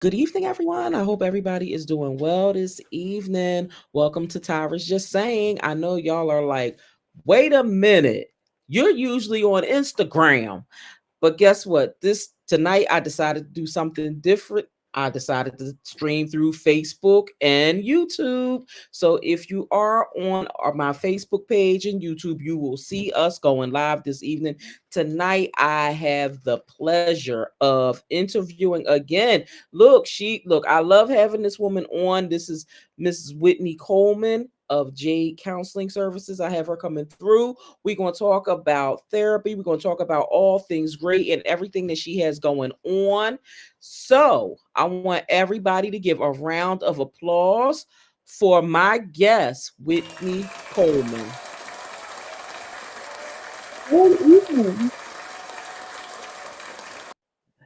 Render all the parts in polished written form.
Good evening, everyone. I hope everybody is doing well this evening. Welcome to Tyra's Just Saying. I know y'all are like, wait a minute. You're usually on Instagram. But guess what? This tonight I decided to do something different. I decided to stream through Facebook and YouTube. So if you are on my Facebook page and YouTube, you will see us going live this evening. Tonight I have the pleasure of interviewing again. Look, I love having this woman on. This is Mrs. Whitney Coleman of Jade Counseling Services. I have her coming through. We're going to talk about therapy. We're going to talk about all things great and everything that she has going on. So, I want everybody to give a round of applause for my guest, Whitney Coleman. Good evening.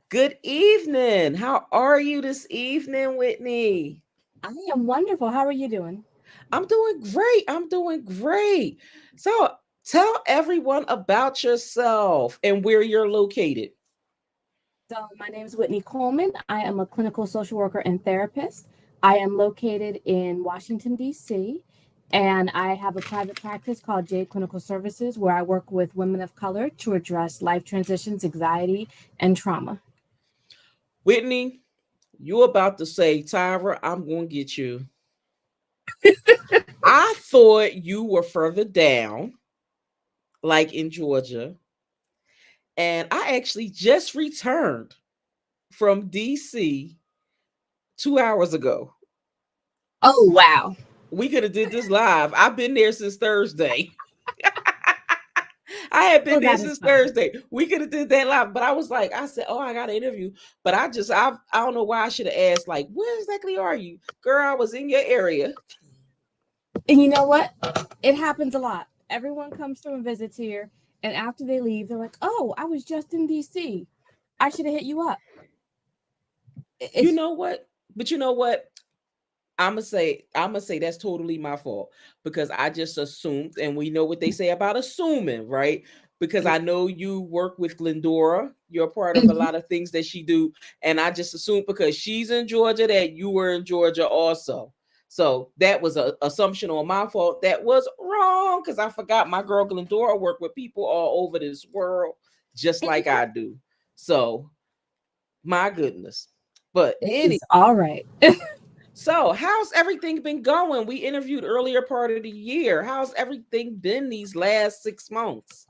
Good evening. How are you this evening, Whitney? I am wonderful. How are you doing? I'm doing great. I'm doing great. So, tell everyone about yourself and where you're located. So, my name is Whitney Coleman. I am a clinical social worker and therapist. I am located in Washington, D.C., and I have a private practice called Jade Clinical Services where I work with women of color to address life transitions, anxiety, and trauma. Whitney, you about to say, Tyra, I'm going to get you. I thought you were further down, like in Georgia. And I actually just returned from DC 2 hours ago. Oh, wow. We could have did this live. I've been there since Thursday. I had Oh, been there that is since fun. Thursday. We could have did that live, but I was like, I said, oh, I got an interview. But I don't know why I should have asked, like, where exactly are you? Girl, I was in your area. And you know what? It happens a lot. Everyone comes through and visits here, and after they leave, they're like, "Oh, I was just in DC. I should have hit you up." You It's know what? But you know what? I'm gonna say that's totally my fault because I just assumed, and we know what they say about assuming, right? Because I know you work with Glendora, you're a part of a Mhm. lot of things that she do, and I just assumed because she's in Georgia that you were in Georgia also. So that was a assumption on my fault. That was wrong because I forgot my girl Glendora work with people all over this world, just like I do. So my goodness. But It is all right. so, how's everything been going? We interviewed earlier part of the year. How's everything been these last 6 months?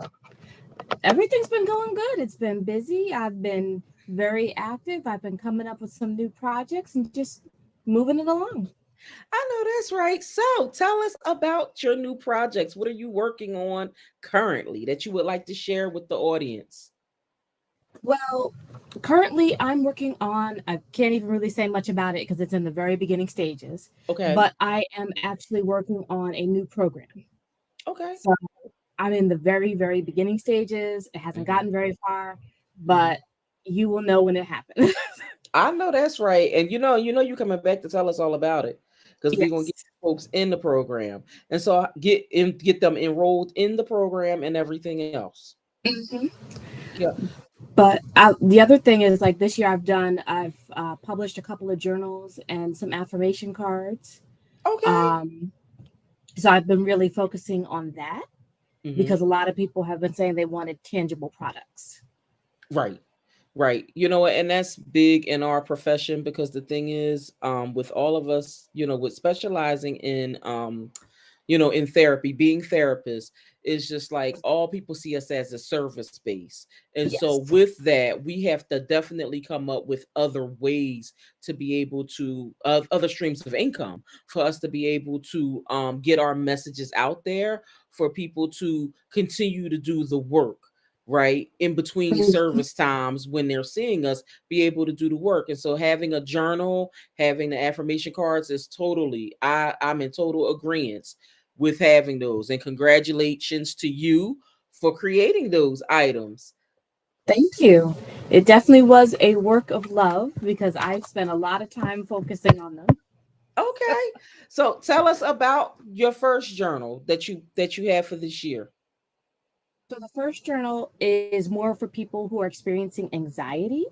Everything's been going good. It's been busy. I've been very active. I've been coming up with some new projects and just moving it along. I know that's right. So, tell us about your new projects. What are you working on currently that you would like to share with the audience? Well, currently I'm working on, I can't even really say much about it because it's in the very beginning stages, Okay. but I am actually working on a new program. Okay. So I'm in the very, very beginning stages. It hasn't Hmm. gotten very far, Hmm. but you will know when it happens. I know that's right. And you coming back to tell us all about it because we're gonna get Yes. folks in the program. And so get them enrolled in the program and everything else. Mhm. Yeah. But the other thing is, like this year, I've published a couple of journals and some affirmation cards. Okay. Um, so I've been really focusing on that Hmm. because a lot of people have been saying they wanted tangible products. Right. Right. You know what? And that's big in our profession because the thing is, with all of us, with specializing in in therapy, being therapists, is just like all people see us as a service space. And so Yes. with that, we have to definitely come up with other ways to be able to other streams of income for us to be able to get our messages out there for people to continue to do the work, right, in between Mhm. service times when they're seeing us, be able to do the work. And so having a journal, having the affirmation cards is totally, I'm in total agreement with having those. And congratulations to you for creating those items. Thank you. It definitely was a work of love because I've spent a lot of time focusing on them. Okay. So tell us about your first journal that you have for this year. So the first journal is more for people who are experiencing anxiety,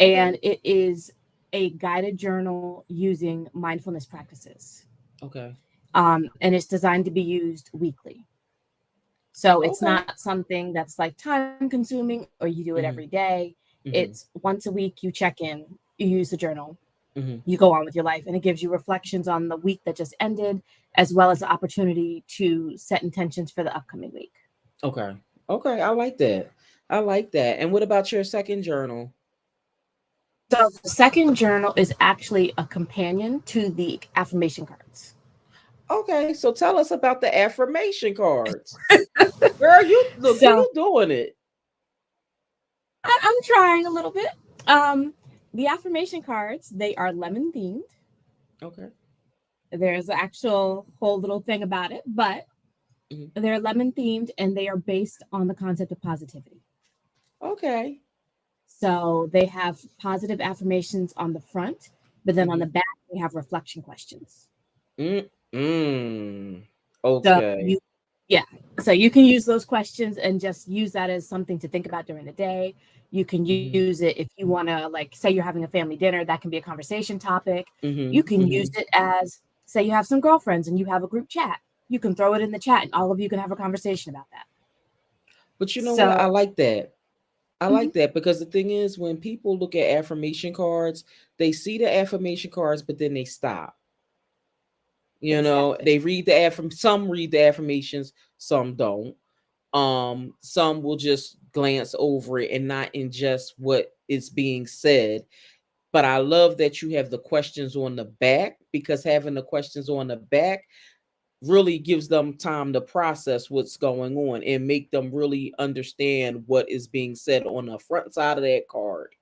Okay. and it is a guided journal using mindfulness practices. Okay. And it's designed to be used weekly. So it's Okay. not something that's like time consuming or you do it every Mhm. day. It's Mhm. once a week you check in, you use the journal, Mhm. you go on with your life, and it gives you reflections on the week that just ended, as well as the opportunity to set intentions for the upcoming week. Okay. Okay. I like that. I like that. And what about your second journal? So the second journal is actually a companion to the affirmation cards. Okay. So tell us about the affirmation cards. Girl, you look, So you doing it. I'm trying a little bit. Um, the affirmation cards, they are lemon themed. Okay. There's an actual whole little thing about it, but Mhm. they're lemon themed and they are based on the concept of positivity. Okay. So they have positive affirmations on the front, but then on the Mhm. back, they have reflection questions. Mm. Mm. So Okay. you, yeah, so you can use those questions and just use that as something to think about during the day. You can use Mhm. it if you want to, like, say you're having a family dinner, that can be a conversation topic. You Mhm. can use Mhm. it as, say, you have some girlfriends and you have a group chat. You can throw it in the chat and all of you can have a conversation about that. But you know what? I So, like that. I mhm, like that because the thing is, when people look at affirmation cards, they see the affirmation cards, but then they stop. You know, exactly. they read the some read the affirmations, some don't. Some will just glance over it and not ingest what is being said. But I love that you have the questions on the back, because having the questions on the back really gives them time to process what's going on and make them really understand what is being said on the front side of that card.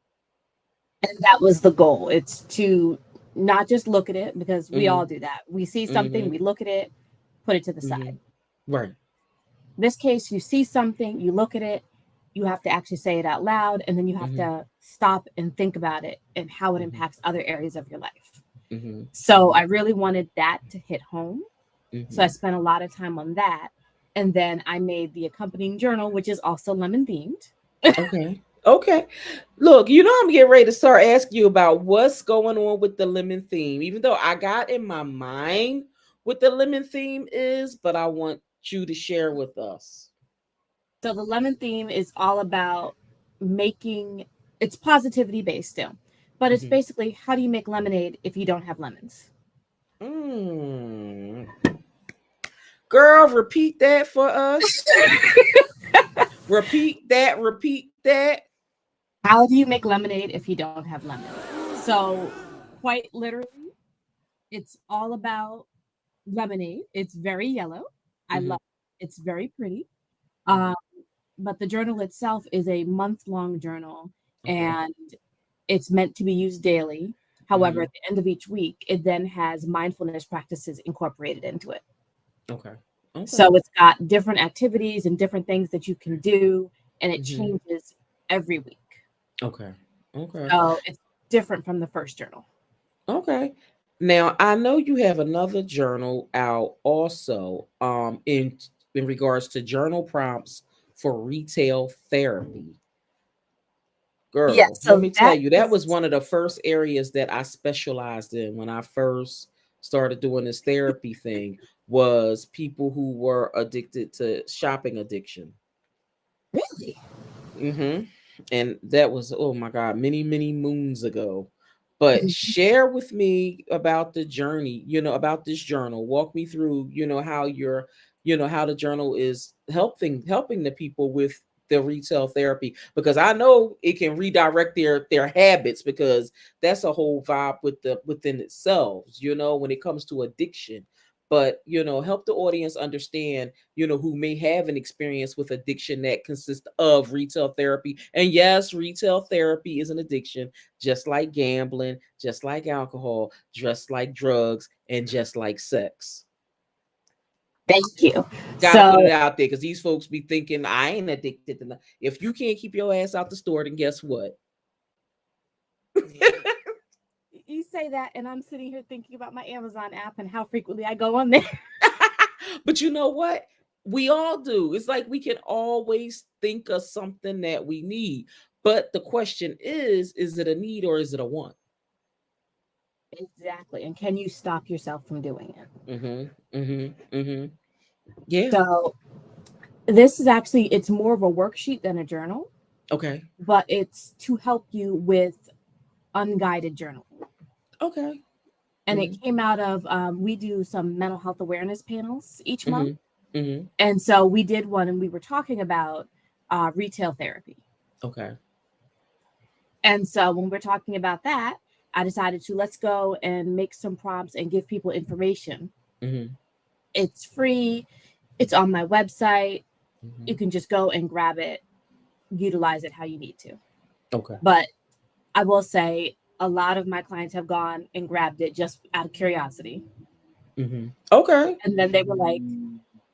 And that was the goal. It's to not just look at it because we all Mhm. do that. We see something, Mhm. we look at it, put it to the side. Mhm. Right. In this case, you see something, you look at it, you have to actually say it out loud, and then you have Mhm. to stop and think about it and how it Mhm. impacts other areas of your life. Mhm. So I really wanted that to hit home. So I Mhm. spent a lot of time on that. And then I made the accompanying journal, which is also lemon themed. Okay. Okay. Look, you know I'm getting ready to start asking you about what's going on with the lemon theme. Even though I got in my mind what the lemon theme is, but I want you to share with us. So the lemon theme is all about making, it's positivity based still, but it's Mhm. basically how do you make lemonade if you don't have lemons? Mm. Girl, repeat that for us. Repeat that. Repeat that. How do you make lemonade if you don't have lemons? So, quite literally, it's all about lemonade. It's very yellow. I Mhm. love it. It's very pretty. Mhm. Um, but the journal itself is a month long journal Okay. and it's meant to be used daily. However, Mhm. at the end of each week, it then has mindfulness practices incorporated into it. Okay. Okay. So it's got different activities and different things that you can do, and it Mhm. changes every week. Okay. Okay. So it's different from the first journal. Okay. Now I know you have another journal out also in regards to journal prompts for retail therapy. Yeah, Girl, let so me tell that you, that was is one of the first areas that I specialized in when I first started doing this therapy thing, was people who were addicted to shopping addiction. really. Mm-hmm. And that was, oh my God, many, many moons ago. But Mhm. share with me about the journey, about this journal. Walk me through, how how the journal is helping the people with the retail therapy, because I know it can redirect their habits, because that's a whole vibe within itself, when it comes to addiction. But help the audience understand, who may have an experience with addiction that consists of retail therapy. And yes, retail therapy is an addiction, just like gambling, just like alcohol, just like drugs, and just like sex. Thank you. Got to put it So out there, because these folks be thinking I ain't addicted to nothing. If you can't keep your ass out the store, then guess what? you say that, and I'm sitting here thinking about my Amazon app and how frequently I go on there. But you know what? We all do. It's like we can always think of something that we need. But the question is it a need or is it a want? Exactly. And can you stop yourself from doing it? Mhm. Mhm. Mhm. Yeah. So this is actually, it's more of a worksheet than a journal, Okay. but it's to help you with unguided journaling. Okay. And it Mhm. came out of, we do some mental health awareness panels each month. Mhm. Mhm. And so we did one and we were talking about retail therapy. Okay. And so when we're talking about that, I decided to let's go and make some prompts and give people information. Mhm. It's free, it's on my website. You Mhm. can just go and grab it, utilize it how you need to. Okay. But I will say a lot of my clients have gone and grabbed it just out of curiosity. Mhm. Okay. And then they were like,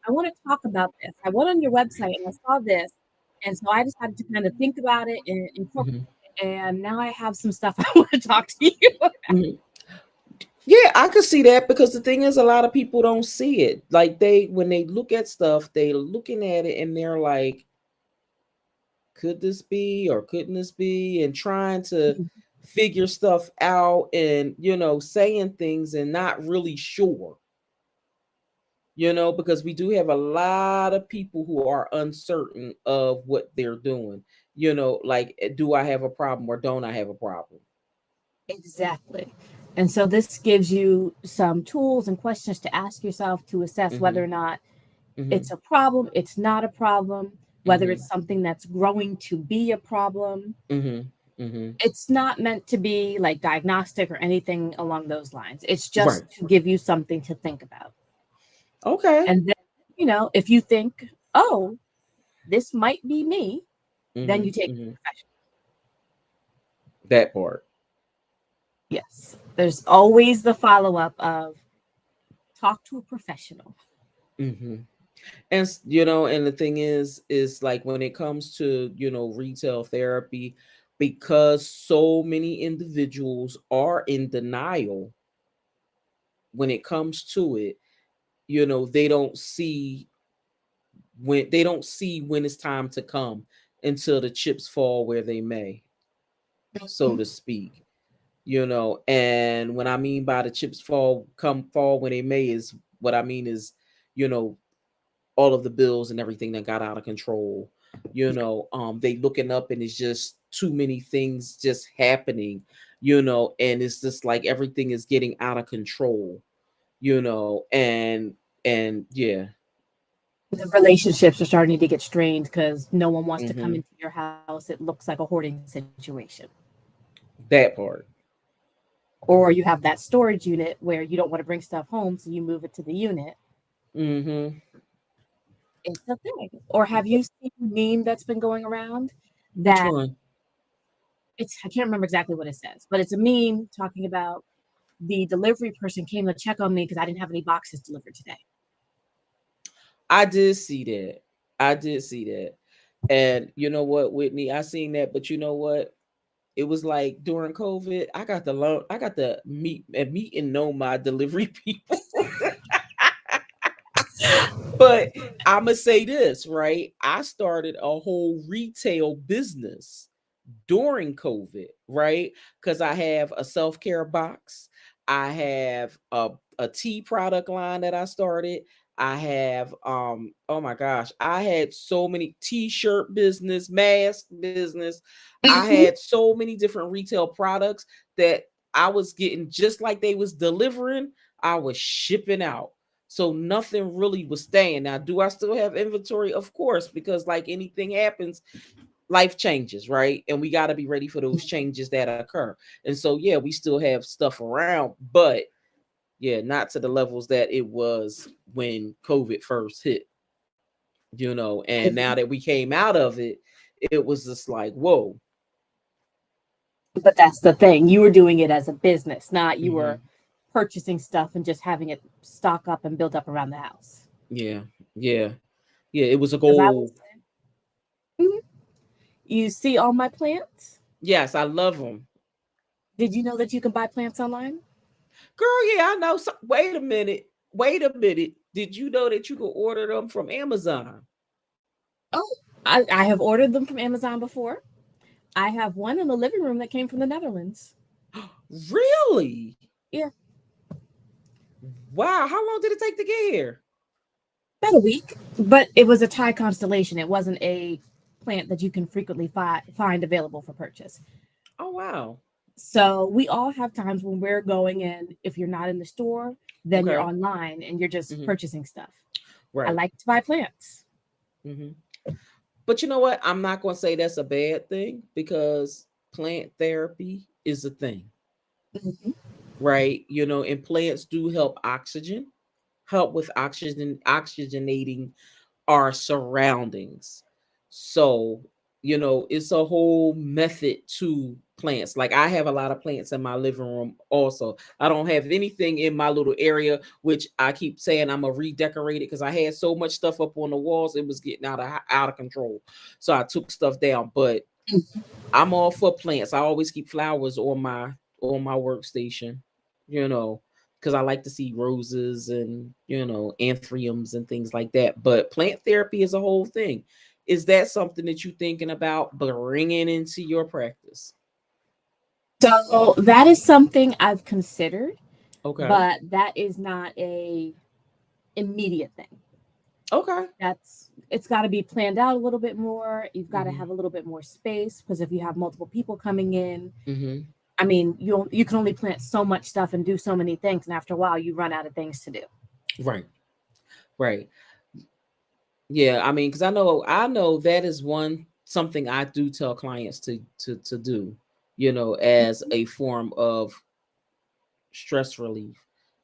I want to talk about this. I went on your website and I saw this. And so I decided to kind of think about it and incorporate Mhm. it. And now I have some stuff I want to talk to you. Mhm. Yeah, I could see that because the thing is, a lot of people don't see it. Like they, when they look at stuff, they looking at it and they're like, "Could this be or couldn't this be?" And trying to figure stuff out, and saying things and not really sure. Because we do have a lot of people who are uncertain of what they're doing. Like, do I have a problem or don't I have a problem? Exactly. And so this gives you some tools and questions to ask yourself to assess whether Mm-hmm. or not it's Mm-hmm. a problem, it's not a problem, whether Mm-hmm. it's something that's growing to be a problem. Mm-hmm. Mm-hmm. It's not meant to be like diagnostic or anything along those lines. It's just Right. to give you something to think about. Okay. And then, if you think, oh, this might be me, then you Mm-hmm. take Mm-hmm. a professional. That part. Yes. There's always the follow up of talk to a professional. Mm-hmm. And and the thing is like when it comes to retail therapy, because so many individuals are in denial when it comes to it. They don't see when it's time to come until the chips fall where they may, so to speak. And when I mean by the chips fall when they may, is what I mean is, you know all of the bills and everything that got out of control. They looking up and it's just too many things just happening. And it's just like everything is getting out of control. And yeah. The relationships are starting to get strained because no one wants to come Hmm. into your house. It looks like a hoarding situation. That part. Or you have that storage unit where you don't want to bring stuff home, so you move it to the unit. Hmm. It's a thing. Or have you seen a meme that's been going around Which that one? I can't remember exactly what it says, but it's a meme talking about the delivery person came to check on me because I didn't have any boxes delivered today. I did see that. I did see that. And you know what, Whitney, I seen that, but you know what? It was like during COVID, I got to meet and know my delivery people. But I'ma say this, right? I started a whole retail business during COVID, right? Because I have a self care box, I have a tea product line that I started. I have oh my gosh, I had so many t-shirt business, mask business. I Mhm. had so many different retail products that I was getting just like they was delivering, I was shipping out. So nothing really was staying. Now, do I still have inventory? Of course, because like anything happens, life changes, right? And we got to be ready for those changes that occur. And so, yeah, we still have stuff around, but yeah, not to the levels that it was when COVID first hit, And now that we came out of it, it was just like, whoa. But that's the thing. You were doing it as a business, not you Hmm. were purchasing stuff and just having it stock up and build up around the house. Yeah, yeah, yeah. It was a Because I was, goal. Mhm. You see all my plants? Yes, I love them. Did you know that you can buy plants online? Girl, yeah, I know. So, wait a minute. Wait a minute. Did you know that you can order them from Amazon? Oh, I have ordered them from Amazon before. I have one in the living room that came from the Netherlands. Really? Yeah, Wow, how long did it take to get here? about a week. But it was a Thai constellation. It wasn't a plant that you can frequently find available for purchase. Oh wow. So we all have times when we're going in. If you're not in the store, then you're Okay. online and you're just Hmm. purchasing stuff. I Right. like to buy plants. Hmm. But you know what? I'm not going to say that's a bad thing because plant therapy is a thing, Mhm. right? And plants do help with oxygenating our surroundings. So, it's a whole method to plants. Like I have a lot of plants in my living room also. I don't have anything in my little area, which I keep saying I'm gonna redecorate it because I had so much stuff up on the walls, it was getting out of control. So I took stuff down, but I'm all for plants. I always keep flowers on my workstation, you know, because I like to see roses and anthuriums and things like that. But plant therapy is a whole thing. Is that something that you're thinking about bringing into your practice? So that is something I've considered, Okay. but that is not a immediate thing. Okay. That's it's got to be planned out a little bit more. You've got to Mm-hmm. have a little bit more space because if you have multiple people coming in, Mm-hmm. I mean, you can only plant so much stuff and do so many things, and after a while, you run out of things to do. Right. Right. Yeah. I mean, because I know that is one something I do tell clients to do, as a form of stress relief,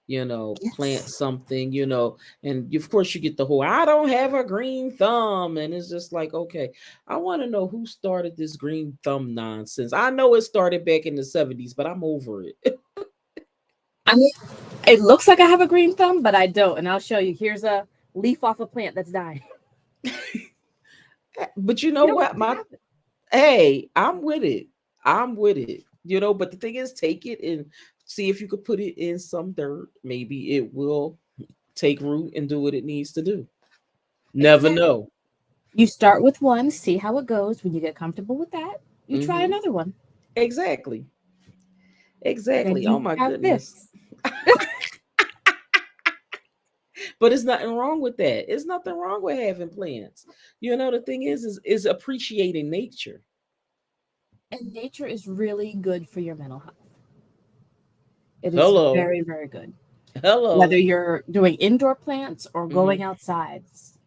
plant Yes. something, and of course you get the whole I don't have a green thumb. And it's just like, okay, I want to know who started this green thumb nonsense. I know it started back in the 70s, but I'm over it. I mean, it looks like I have a green thumb, but I don't, and I'll show you. Here's a leaf off a plant that's dying. But you know You don't want what? it to My happen. Hey, I'm with it. I'm with it. But the thing is, take it and see if you could put it in some dirt. Maybe it will take root and do what it needs to do. Never Exactly. know. You start with one, see how it goes. When you get comfortable with that, you try Hmm. another one. Exactly. Then Exactly. Oh you my have goodness. this. But it's nothing wrong with that. It's nothing wrong with having plants. The thing is appreciating nature. And nature is really good for your mental health. It is Hello. very, very good. Whether Hello. you're doing indoor plants or Hmm. going outside,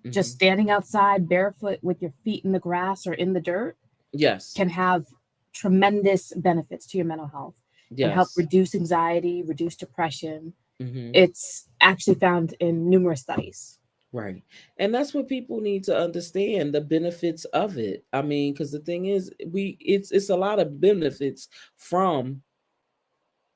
just Hmm. standing outside barefoot with your feet in the grass or in the dirt Yes. can have tremendous benefits to your mental health. Can help Yes. reduce anxiety, reduce depression. Hmm. It's actually found in numerous studies. Right. And that's what people need to understand, the benefits of it. I mean, because the thing is, it's a lot of benefits from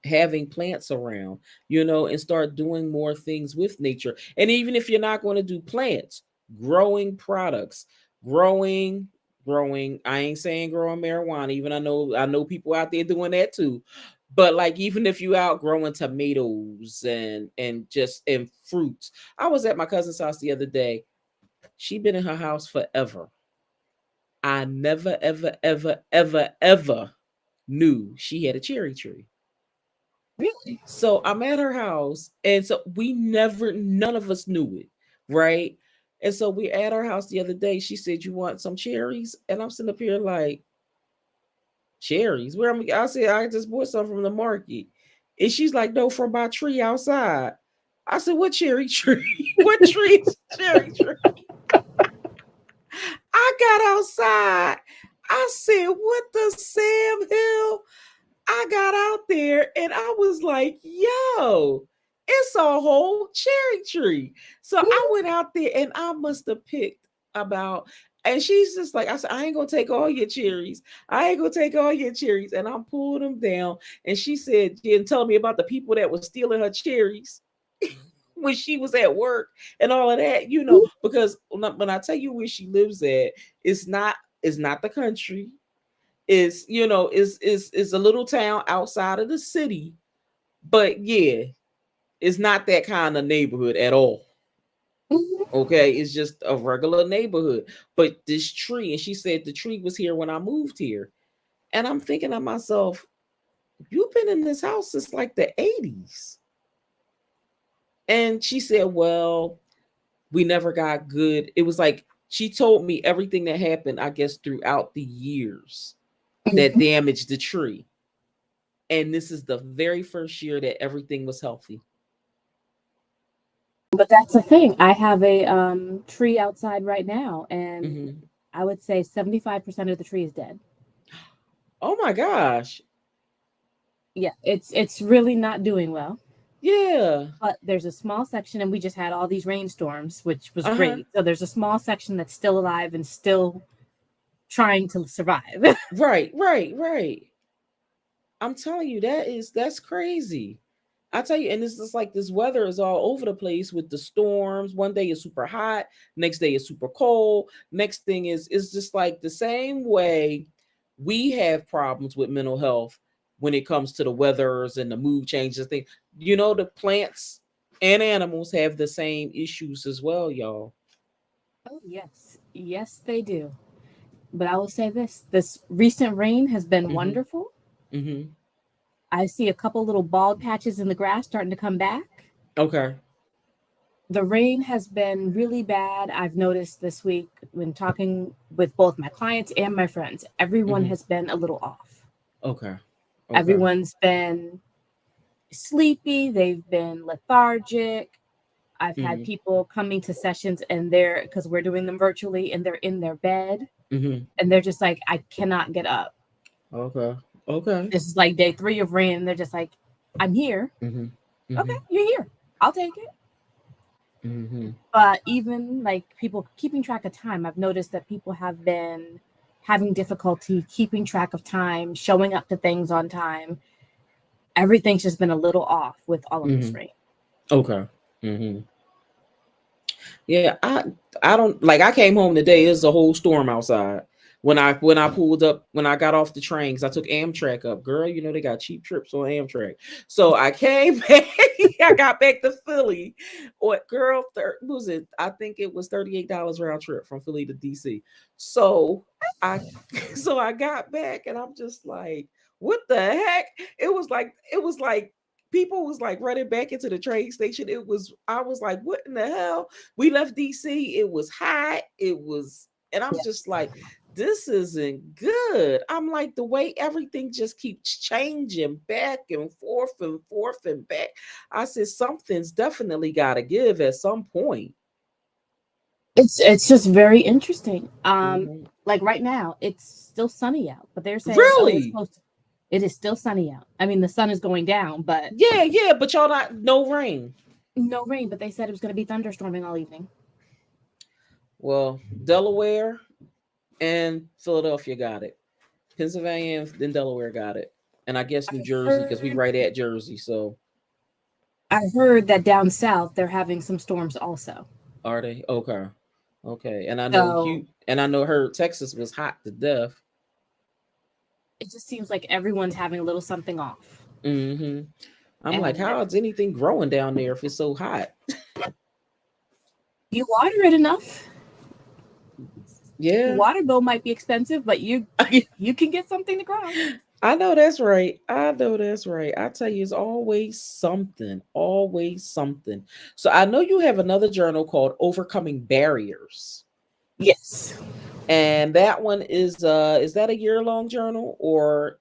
having plants around, and start doing more things with nature. And even if you're not going to do plants, growing products, growing, growing. I ain't saying growing marijuana, even I know people out there doing that too. But like even if you out growing tomatoes and fruits. I was at my cousin's house the other day. She been in her house forever. I never, ever, ever, ever, ever knew she had a cherry tree. Really? So I'm at her house, and so none of us knew it, right? And so we at her house the other day. She said, "You want some cherries?" And I'm sitting up here like, "Cherries? Where am I?" said, "I just bought some from the market." And she's like, "No, from my tree outside." I said, "What cherry tree? What tree is cherry tree?" I got outside. I said, "What the Sam Hill?" I got out there and I was like, yo, it's a whole cherry tree. So I went out there and I must have picked about, and she's just like, I said, I ain't gonna take all your cherries. I ain't gonna take all your cherries. And I'm pulling them down. And she said, and telling me about the people that were stealing her cherries when she was at work and all of that, because when I tell you where she lives at, it's not, it's not the country, is a little town outside of the city, but yeah, it's not that kind of neighborhood at all. Okay, it's just a regular neighborhood. But this tree, and she said the tree was here when I moved here, and I'm thinking to myself, you've been in this house since like the 80s. And she said, well, we never got good. It was like she told me everything that happened, I guess, throughout the years that Mhm. damaged the tree. And this is the very first year that everything was healthy. But that's the thing. I have a tree outside right now, and Hmm. I would say 75% of the tree is dead. Oh my gosh. Yeah, it's really not doing well. Yeah. But there's a small section, and we just had all these rainstorms, which was Uh huh. great. So there's a small section that's still alive and still trying to survive. Right, right, right. I'm telling you, that's crazy. I tell you, and it's just like this weather is all over the place with the storms. One day is super hot, next day is super cold. Next thing is it's just like the same way we have problems with mental health when it comes to the weathers and the mood changes thing. You know, the plants and animals have the same issues as well, y'all. Oh, yes. Yes, they do. But I will say this recent rain has been Mm-hmm. wonderful. Mm-hmm. I see a couple little bald patches in the grass starting to come back. Okay. The rain has been really bad. I've noticed this week when talking with both my clients and my friends, everyone Mm-hmm. has been a little off. Okay. Okay. Everyone's been sleepy, they've been lethargic. I've had Mm-hmm. people coming to sessions and they're because we're doing them virtually and they're in their bed Mm-hmm. and they're just like, I cannot get up. Okay. Okay. This is like day 3 of rain. And they're just like, I'm here. Mm-hmm. Okay, Mm-hmm. you're here. I'll take it. Mm-hmm. But even like people keeping track of time, I've noticed that people have been having difficulty keeping track of time, showing up to things on time. Everything's just been a little off with all of this Mm-hmm. rain. Okay. Mm-hmm. Yeah, I don't like. I came home today. It's a whole storm outside. When I pulled up when I got off the train, because I took Amtrak up, girl. You know they got cheap trips on Amtrak. So I came back. I got back to Philly. What girl? What was it? I think it was $38 round trip from Philly to DC. So I so I got back and I'm just like, what the heck? It was like people was like running back into the train station. I was like, what in the hell? We left DC. It was hot. And I'm just like, this isn't good. I'm like, the way everything just keeps changing back and forth and back. I said, something's definitely got to give at some point. It's just very interesting. Hmm. Like right now, it's still sunny out, but they're saying, oh, it's Really? supposed to. It is still sunny out. I mean, the sun is going down, but Yeah, yeah, but y'all not no rain. no rain. But they said it was going to be thunderstorming all evening. Well, Delaware and Philadelphia got it. Pennsylvania and then Delaware got it. And I guess New I Jersey, because we heard. right at Jersey. So I heard that down south they're having some storms also. are they? Okay. Okay. And I know So Hugh and I know her Texas was hot to death. it just seems like everyone's having a little something off. Hmm. I'm like, And how is anything growing down there if it's so hot? you water it enough, Yeah. water bill might be expensive, but you can get something to grow. I know that's right. I know that's right. I tell you, it's always something, always something. So I know you have another journal called Overcoming Barriers. Yes. And that one is that a year-long journal or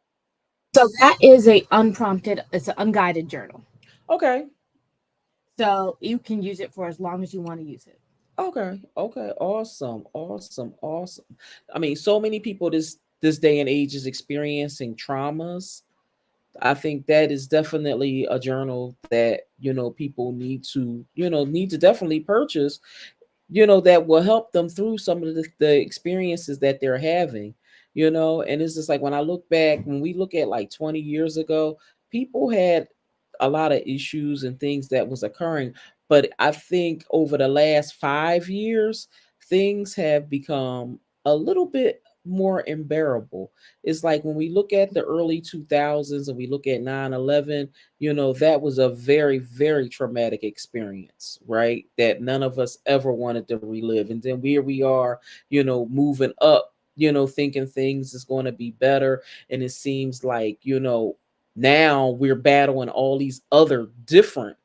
So that is a unprompted, it's an unguided journal. okay. So you can use it for as long as you want to use it. Okay. Okay. Awesome. Awesome. Awesome. I mean, so many people this day and age is experiencing traumas. I think that is definitely a journal that, people need to definitely purchase, that will help them through some of the experiences that they're having, and it's just like when we look at like 20 years ago, people had a lot of issues and things that was occurring, but I think over the last 5 years, things have become a little bit more unbearable. It's like when we look at the early 2000s and we look at 9/11, that was a very, very traumatic experience, right? That none of us ever wanted to relive. And then here we are, moving up, thinking things is going to be better. And it seems like, Now we're battling all these other different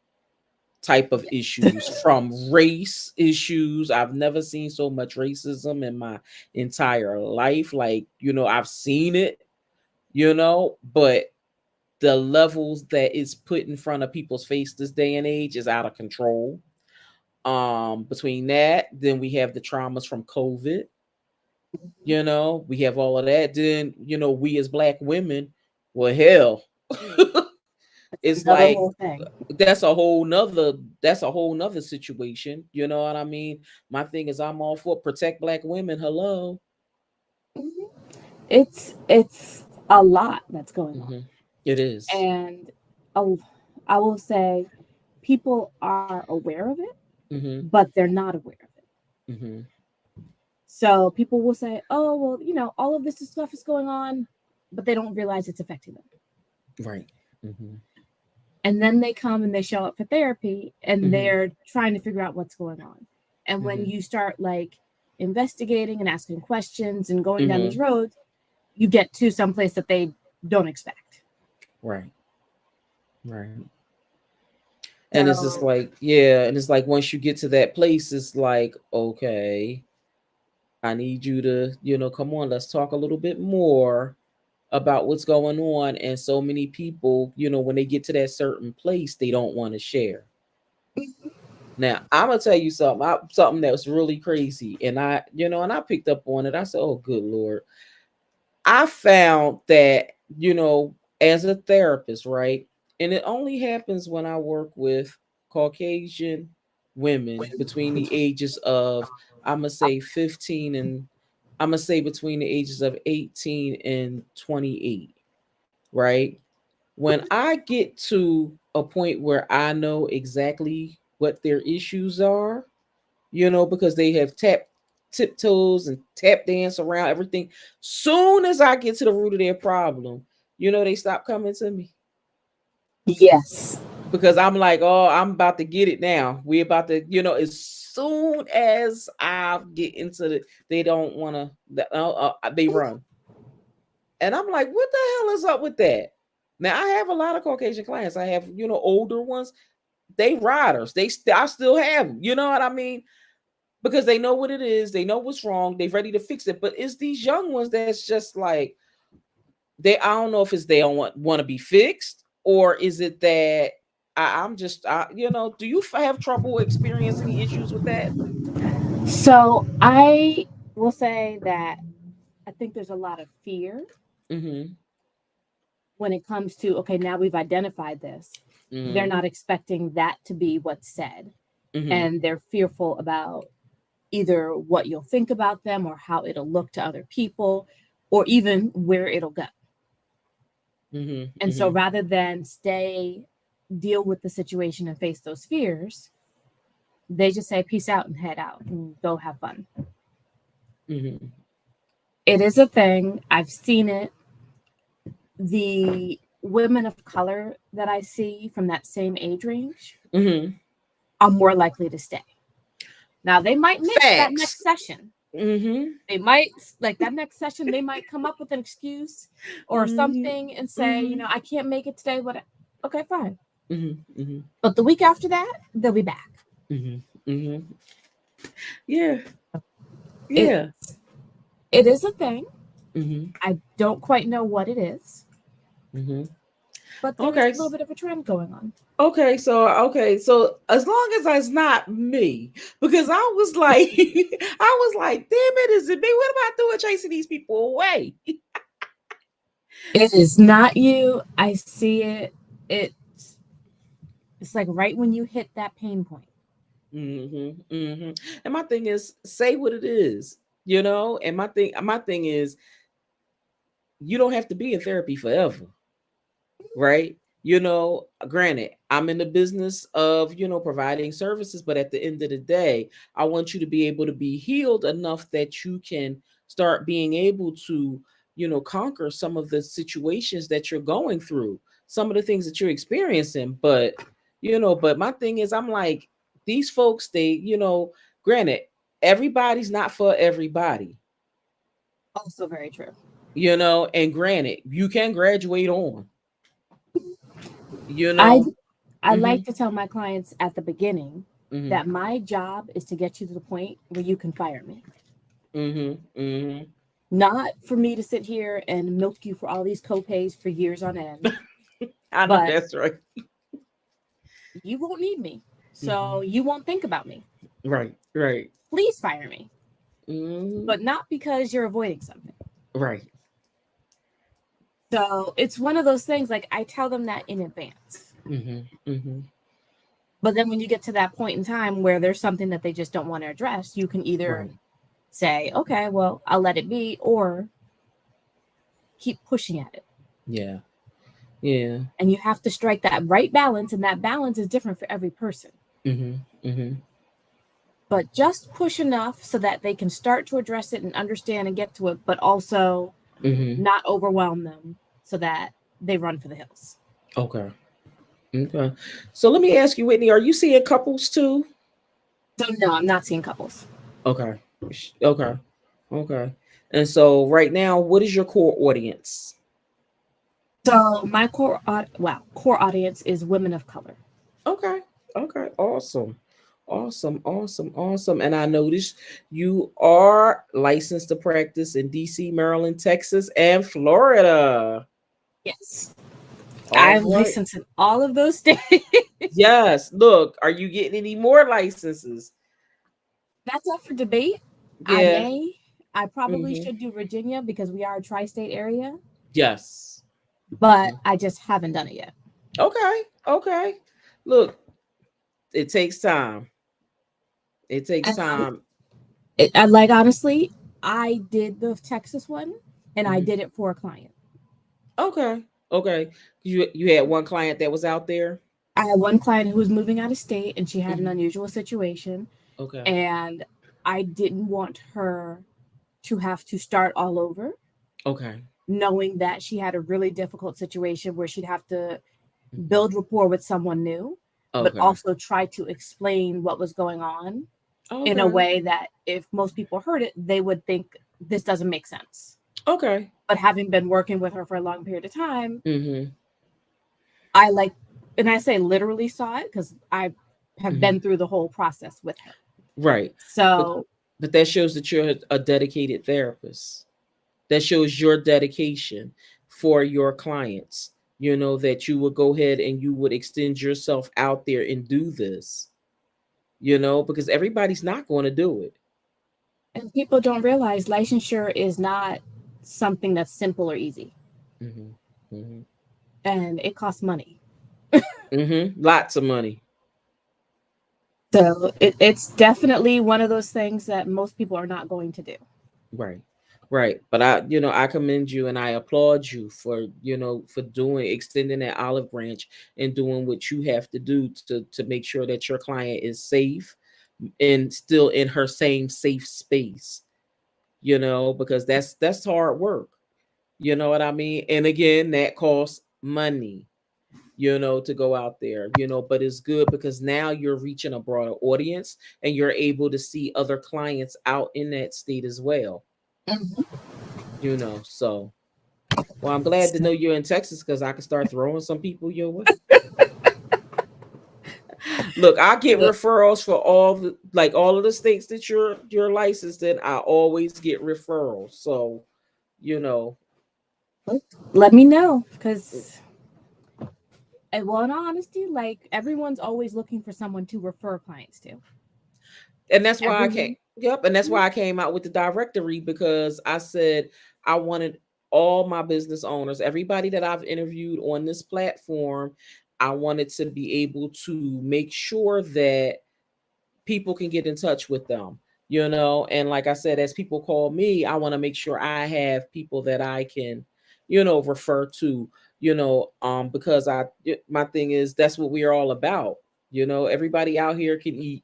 type of issues, from race issues. I've never seen so much racism in my entire life. Like, I've seen it, but the levels that it's put in front of people's face this day and age is out of control. Between that, then we have the traumas from COVID, we have all of that. Then, we as black women, well, hell, It's it's another like whole thing. that's a whole nother situation. You know what I mean? My thing is, I'm all for protect black women. Hello. Mhm. It's a lot that's going on, Hmm. It is. and oh, I will say people are aware of it, Hmm. but they're not aware of it. Hmm. So people will say, "Oh, well, all of this stuff is going on," but they don't realize it's affecting them. Right. Hmm. And then they come and they show up for therapy and Hmm. they're trying to figure out what's going on. And when Hmm. you start like investigating and asking questions and going down these Hmm. roads, you get to some place that they don't expect. Right. Right. And it's just So, like, yeah, and it's like once you get to that place, it's like, okay, I need you to, come on, let's talk a little bit more about what's going on. And so many people, when they get to that certain place, they don't want to share. Now, I'm gonna tell you something that was really crazy, and I picked up on it. I said, "Oh, good Lord." I found that, as a therapist, right? And it only happens when I work with Caucasian women between the ages of, I'm going to say 15 and I'm going to say between the ages of 18 and 28, right? When I get to a point where I know exactly what their issues are, because they have tiptoes and tap dance around everything. Soon as I get to the root of their problem, they stop coming to me yes. because I'm like, oh, I'm about to get it now. We about to, as soon as I get into the, they don't want to, they run. And I'm like, what the hell is up with that? Now I have a lot of Caucasian clients. I have, older ones. They riders. I still have them. You know what I mean? Because they know what it is, they know what's wrong, they're ready to fix it. But it's these young ones that's just like I don't know if it's they don't want to be fixed, or is it that I'm just do you have trouble experiencing any issues with that? So I will say that I think there's a lot of fear Mm-hmm. when it comes to, okay, now we've identified this. They're Mm-hmm. not expecting that to be what's said. Mm-hmm. And they're fearful about either what you'll think about them or how it'll look to other people or even where it'll go. Mm-hmm. And so Mm-hmm. rather than deal with the situation and face those fears, they just say peace out and head out and go have fun. Mm-hmm. It is a thing. I've seen it. The women of color that I see from that same age range Mm-hmm. are more likely to stay. Now, they might miss that Facts. next session. Mm-hmm. They might, like that next session, they might come up with an excuse or Mm-hmm. something and say, Mm-hmm. I can't make it today. But okay, fine. Mm-hmm. Mm-hmm. But the week after that, they'll be back. Mm-hmm. Mm-hmm. Yeah. It Yeah. it is a thing. Mm-hmm. I don't quite know what it is, Mm-hmm. but there is Okay. a little bit of a trend going on. Okay, so as long as it's not me, because I was like, I was like, damn it, is it me? What am I doing chasing these people away? It is not you. I see it. It's like right when you hit that pain point. Mm-hmm, mm-hmm. And my thing is, say what it is. And my thing is, you don't have to be in therapy forever, right? Granted, I'm in the business of, providing services, but at the end of the day, I want you to be able to be healed enough that you can start being able to, conquer some of the situations that you're going through, some of the things that you're experiencing. But my thing is, I'm like, these folks, granted, everybody's not for everybody, Also very true. and granted, you can graduate on. You I know. I Mm-hmm. like to tell my clients at the beginning Mm-hmm. that my job is to get you to the point where you can fire me. Mm-hmm. Mm-hmm. Not for me to sit here and milk you for all these copays for years on end, I know but that's right. you won't need me. So Mm-hmm. you won't think about me. Right. Right. Please fire me. Mm-hmm. But not because you're avoiding something. Right. So it's one of those things like I tell them that in advance. Mm-hmm. Mm-hmm. But then when you get to that point in time where there's something that they just don't want to address, you can either Right. say, okay, well, I'll let it be, or keep pushing at it. Yeah. Yeah. And you have to strike that right balance, and that balance is different for every person. Mm-hmm. Mm-hmm. But just push enough so that they can start to address it and understand and get to it, but also Mm-hmm. not overwhelm them so that they run for the hills. Okay. Okay. So let me ask you, Whitney, are you seeing couples too? So, no, I'm not seeing couples. Okay. Okay. Okay. And so right now, what is your core audience? So, my core audience is women of color. Okay. Okay. Awesome. Awesome. Awesome. Awesome. And I noticed you are licensed to practice in DC, Maryland, Texas, and Florida. Yes. All I'm right. licensed in all of those states. Yes. Look, are you getting any more licenses? That's up for debate. I Yeah. may. I probably Mm-hmm. should do Virginia because we are a tri state area, Yes. but I just haven't done it yet. Okay. Okay. Look, it takes time. It takes And time. I like honestly, I did the Texas one and I Mhm. did it for a client. Okay. Okay. You had one client that was out there. I had one client who was moving out of state and she had an Mhm. unusual situation, Okay. and I didn't want her to have to start all over, Okay. knowing that she had a really difficult situation where she'd have to Mhm. build rapport with someone new, but Okay. also try to explain what was going on in a Okay. way that if most people heard it, they would think this doesn't make sense. Okay. But having been working with her for a long period of time, Mhm. I like, and I say literally saw it because I have Mhm. been through the whole process with her. Right. But So, but that shows that you're a dedicated therapist. That shows your dedication for your clients. You know that you would go ahead and you would extend yourself out there and do this. You know, because everybody's not going to do it. and people don't realize licensure is not something that's simple or easy, Mhm. Mhm. and it costs money. Mhm. Lots of money. So, it's definitely one of those things that most people are not going to do. Right. Right. But I commend you and I applaud you for, for doing extending that olive branch and doing what you have to do to make sure that your client is safe and still in her same safe space, because that's hard work. You know what I mean? And again, that costs money, to go out there, but it's good because now you're reaching a broader audience and you're able to see other clients out in that state as well, Mhm. so well, I'm glad to know you're in Texas because I can start throwing some people your way. Look, I get referrals for all of the states that you're licensed in. I always get referrals. So, you know, Let me know because, well, in all honesty, like everyone's always looking for someone to refer clients to. and that's why I came. Everyone. Yep, and that's why I came out with the directory because I said I wanted all my business owners, everybody that I've interviewed on this platform, I wanted to be able to make sure that people can get in touch with them, and like I said, as people call me, I want to make sure I have people that I can, refer to, because my thing is that's what we're all about. Everybody out here can eat.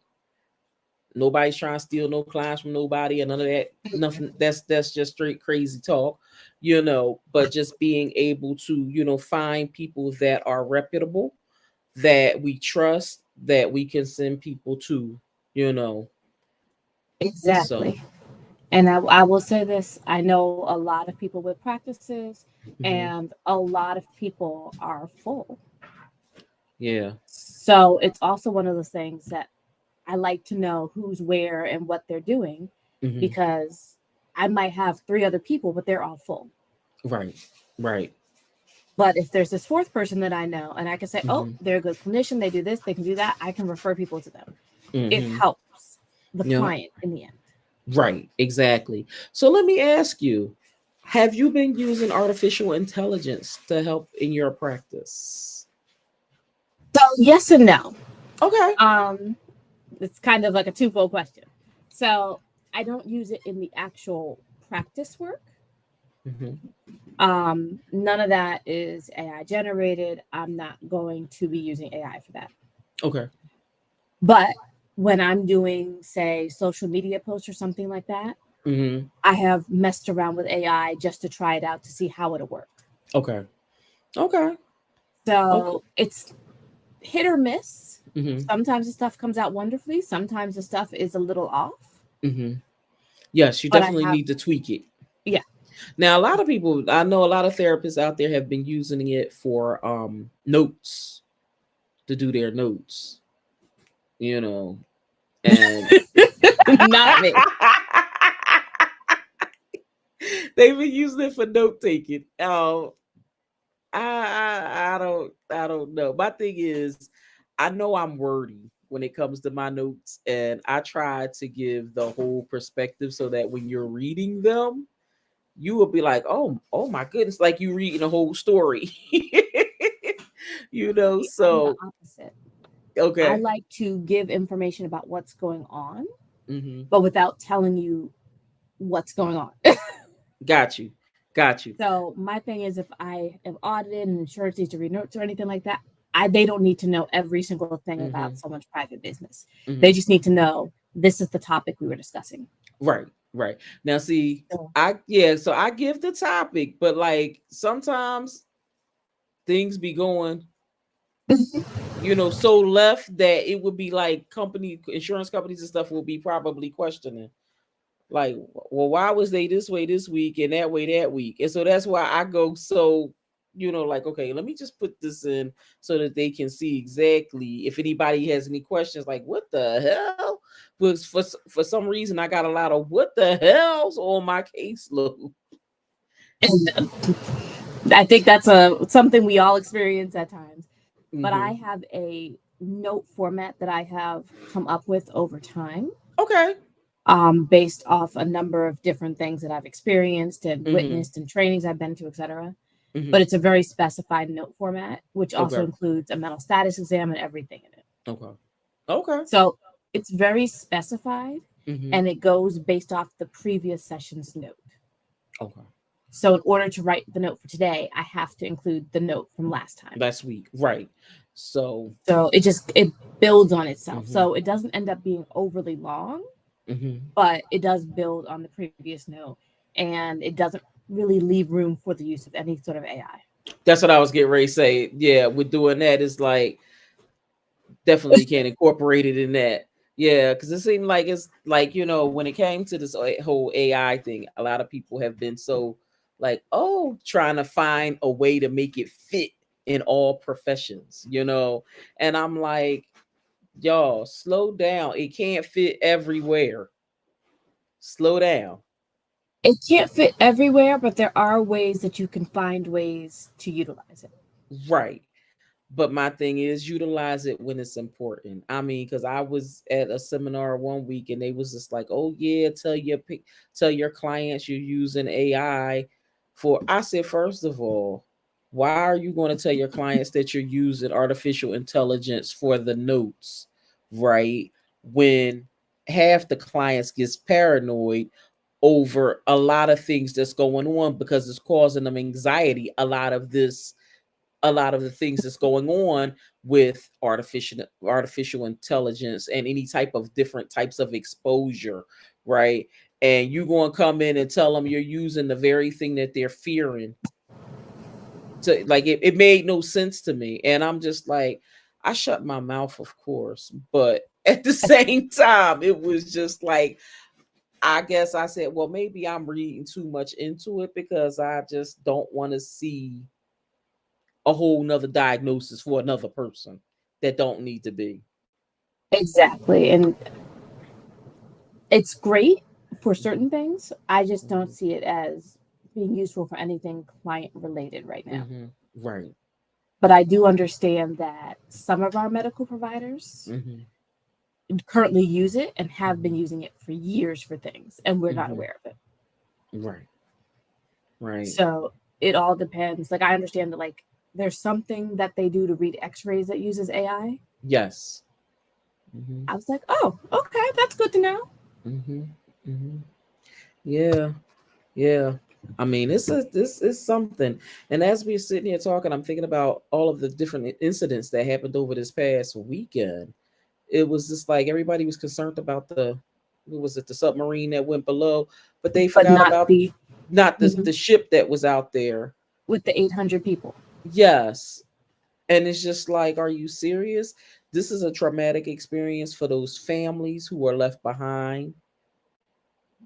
Nobody's trying to steal no clients from nobody and none of that. Nothing. That's just straight crazy talk, but just being able to, find people that are reputable, that we trust, that we can send people to, you know so. Exactly. And I will say this, I know a lot of people with practices, Mhm. and a lot of people are full. Yeah. So it's also one of those things that I like to know who's where and what they're doing, Hmm. because I might have three other people, but they're all full. Right. Right. But if there's this fourth person that I know and I can say, oh, Hmm. they're a good clinician, they do this, they can do that, I can refer people to them. It Hmm. helps the Yeah. client in the end. Right. Exactly. So let me ask you, have you been using artificial intelligence to help in your practice? So yes and no. Okay. Um, it's kind of like a twofold question. So I don't use it in the actual practice work. Hmm. None of that is AI generated. I'm not going to be using AI for that. Okay. But when I'm doing, say, social media posts or something like that, Hmm. I have messed around with AI just to try it out to see how it'll work. Okay. Okay. Okay. So it's hit or miss. Hmm. Sometimes the stuff comes out wonderfully. Sometimes the stuff is a little off. Hmm. Yes, you But I definitely have, need to tweak it. yeah, Now, a lot of people, I know a lot of therapists out there have been using it for notes, to do their notes, you know, and not me. they've been using it for note taking. I don't know. My thing is, I know I'm wordy when it comes to my notes, and I try to give the whole perspective so that when you're reading them, you will be like, oh my goodness, like you reading a whole story. See, I'm the So opposite. I okay. like to give information about what's going on, Hmm. but without telling you what's going on. Got you. Got you. So my thing is, if I am audited and insurance needs to read notes or anything like that, they don't need to know every single thing about Hmm. someone's private business. They Hmm. just need to know this is the topic we were discussing. Right. Right. Now see, So, so I give the topic, but like sometimes things be going, so left that it would be like insurance companies and stuff will be probably questioning. Like, well, why was they this way this week and that way that week? And so that's why I go so, like, okay, let me just put this in so that they can see exactly if anybody has any questions, like, what the hell? But for some reason, I got a lot of what the hell's on my caseload. and I think that's something we all experience at times. But I Hmm. have a note format that I have come up with over time, Okay. based off a number of different things that I've experienced and Hmm. witnessed and trainings I've been to, etc. Hmm. But it's a very specified note format, which also Okay. includes a mental status exam and everything in it. Okay. Okay. So it's very specified, Hmm. and it goes based off the previous session's note. Okay. So in order to write the note for today, I have to include the note from last time. Last week, right? So. So it builds on itself. Hmm. So it doesn't end up being overly long, Hmm. but it does build on the previous note, and it doesn't really leave room for the use of any sort of AI. That's what I was getting ready to say. Yeah, with doing that, it's like definitely can't incorporate it in that. Yeah, because it seemed like it's like, when it came to this whole AI thing, a lot of people have been so like, oh, trying to find a way to make it fit in all professions. And I'm like, y'all, slow down. It can't fit everywhere. Slow down. It can't fit everywhere, but there are ways that you can find ways to utilize it. Right. But my thing is utilize it when it's important. I mean, because I was at a seminar one week and they was just like, oh yeah, tell your clients you're using AI for. I said, first of all, why are you going to tell your clients that you're using artificial intelligence for the notes, right? When half the clients gets paranoid over a lot of things that's going on because it's causing them anxiety. A lot of the things that's going on with artificial intelligence and any type of different types of exposure, right? And you going to come in and tell them you're using the very thing that they're fearing. To like it made no sense to me, and I'm just like, I shut my mouth, of course, but at the same time it was just like, I guess I said, well, maybe I'm reading too much into it because I just don't want to see a whole nother diagnosis for another person that don't need to be. Exactly. And it's great for certain things. I just don't Hmm. see it as being useful for anything client related right now. Hmm. Right. But I do understand that some of our medical providers Hmm. currently use it and have been Hmm. using it for years for things, and we're not Hmm. aware of it. Right. Right. So it all depends. Like, I understand that, like, there's something that they do to read x-rays that uses AI. Yes. Hmm. I was like, oh, okay, that's good to know. Hmm. Hmm. Yeah. Yeah. I mean, this is something. And as we're sitting here talking, I'm thinking about all of the different incidents that happened over this past weekend. It was just like everybody was concerned about the, what was it, the submarine that went below, but they But forgot not about the not mhm, the ship that was out there. with the 800 people. Yes. And it's just like, are you serious? This is a traumatic experience for those families who are left behind.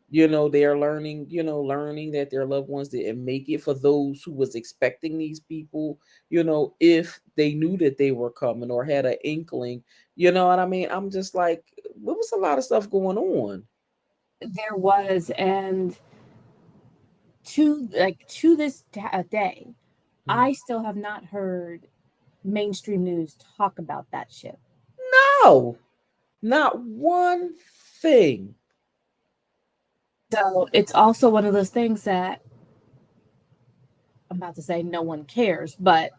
They are learning, learning that their loved ones didn't make it. For those who was expecting these people, if they knew that they were coming or had an inkling, you know what I mean? I'm just like, there was a lot of stuff going on. There was, and to this day, Mhm. I still have not heard mainstream news talk about that ship. No, not one thing. So it's also one of those things that I'm about to say no one cares, but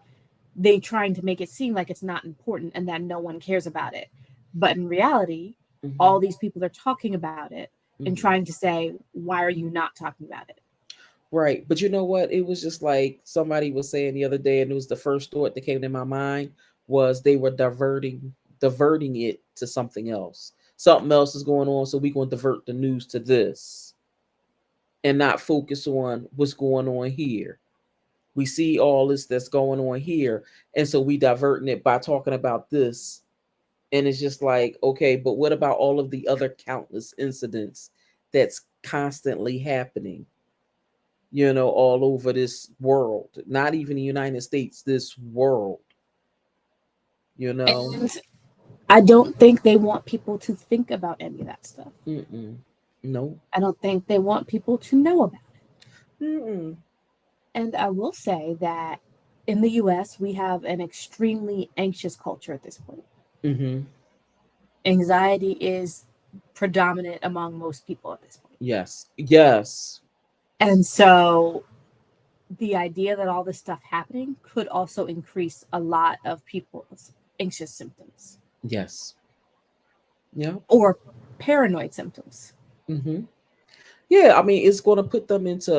they trying to make it seem like it's not important and that no one cares about it. But in reality, all Hmm. these people are talking about it and Hmm. trying to say, why are you not talking about it? Right. But you know what? It was just like somebody was saying the other day, and it was the first thought that came to my mind, was they were diverting it to something else. Something else is going on, so we're going to divert the news to this and not focus on what's going on here. We see all this that's going on here, and so we diverting it by talking about this. And it's just like, okay, but what about all of the other countless incidents that's constantly happening, all over this world, not even the United States, this world, you know? And I don't think they want people to think about any of that stuff. Mm-mm. No. I don't think they want people to know about it. Mm-mm. And I will say that in the US, we have an extremely anxious culture at this point. Mm-hmm. Anxiety is predominant among most people at this point. Yes. Yes. And so the idea that all this stuff happening could also increase a lot of people's anxious symptoms Yes. Yeah. or paranoid symptoms. Mm-hmm. Yeah. I mean, it's putting them into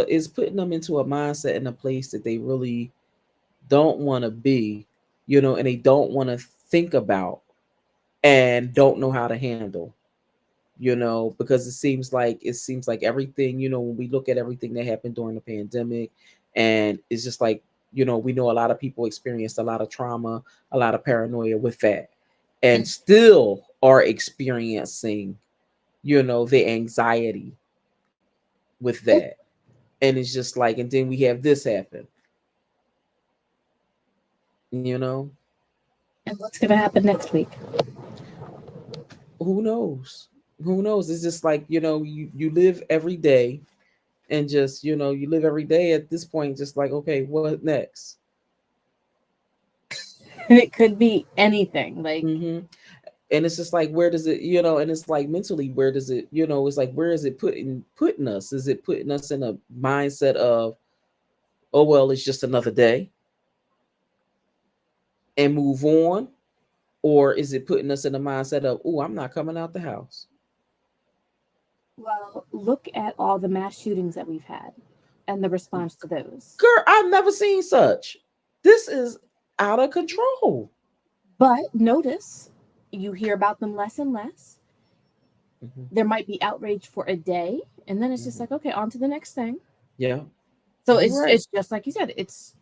a mindset in a place that they really don't want to be, and they don't want to think about and don't know how to handle. Because it seems like everything, when we look at everything that happened during the pandemic, and it's just like, we know a lot of people experienced a lot of trauma, a lot of paranoia with that, and still are experiencing, the anxiety with that. And it's just like, and then we have this happen, you know. And what's going to happen next week? Who knows? Who knows? It's just like, you live every day, and just, you live every day at this point, just like, okay, what next? It could be anything. Like, Hmm. And it's just like, where does it, and it's like mentally, where does it, it's like, where is it putting us? Is it putting us in a mindset of, oh well, it's just another day and move on? Or is it putting us in a mindset of, oh, I'm not coming out the house? well, look at all the mass shootings that we've had and the response to those. Girl, I've never seen such. This is out of control. But notice you hear about them less and less. Hmm. There might be outrage for a day, and then it's just Hmm. like, okay, on to the next thing. Yeah, So you're it's right. it's just like you said. It's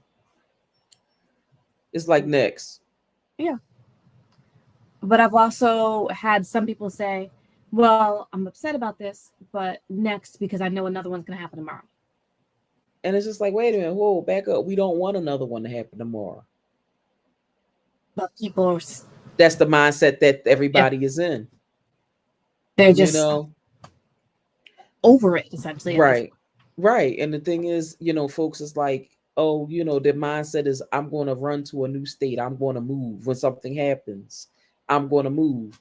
It's like next. yeah. But I've also had some people say, "Well, I'm upset about this, but next because I know another one's going to happen tomorrow." And it's just like, wait a minute, whoa, back up. We don't want another one to happen tomorrow. But people are That's the mindset that yeah, everybody is in, they're you just know? over it essentially at this Right. Right. And the thing is, folks is like, oh, their mindset is I'm going to run to a new state. I'm going to move. When something happens, I'm going to move.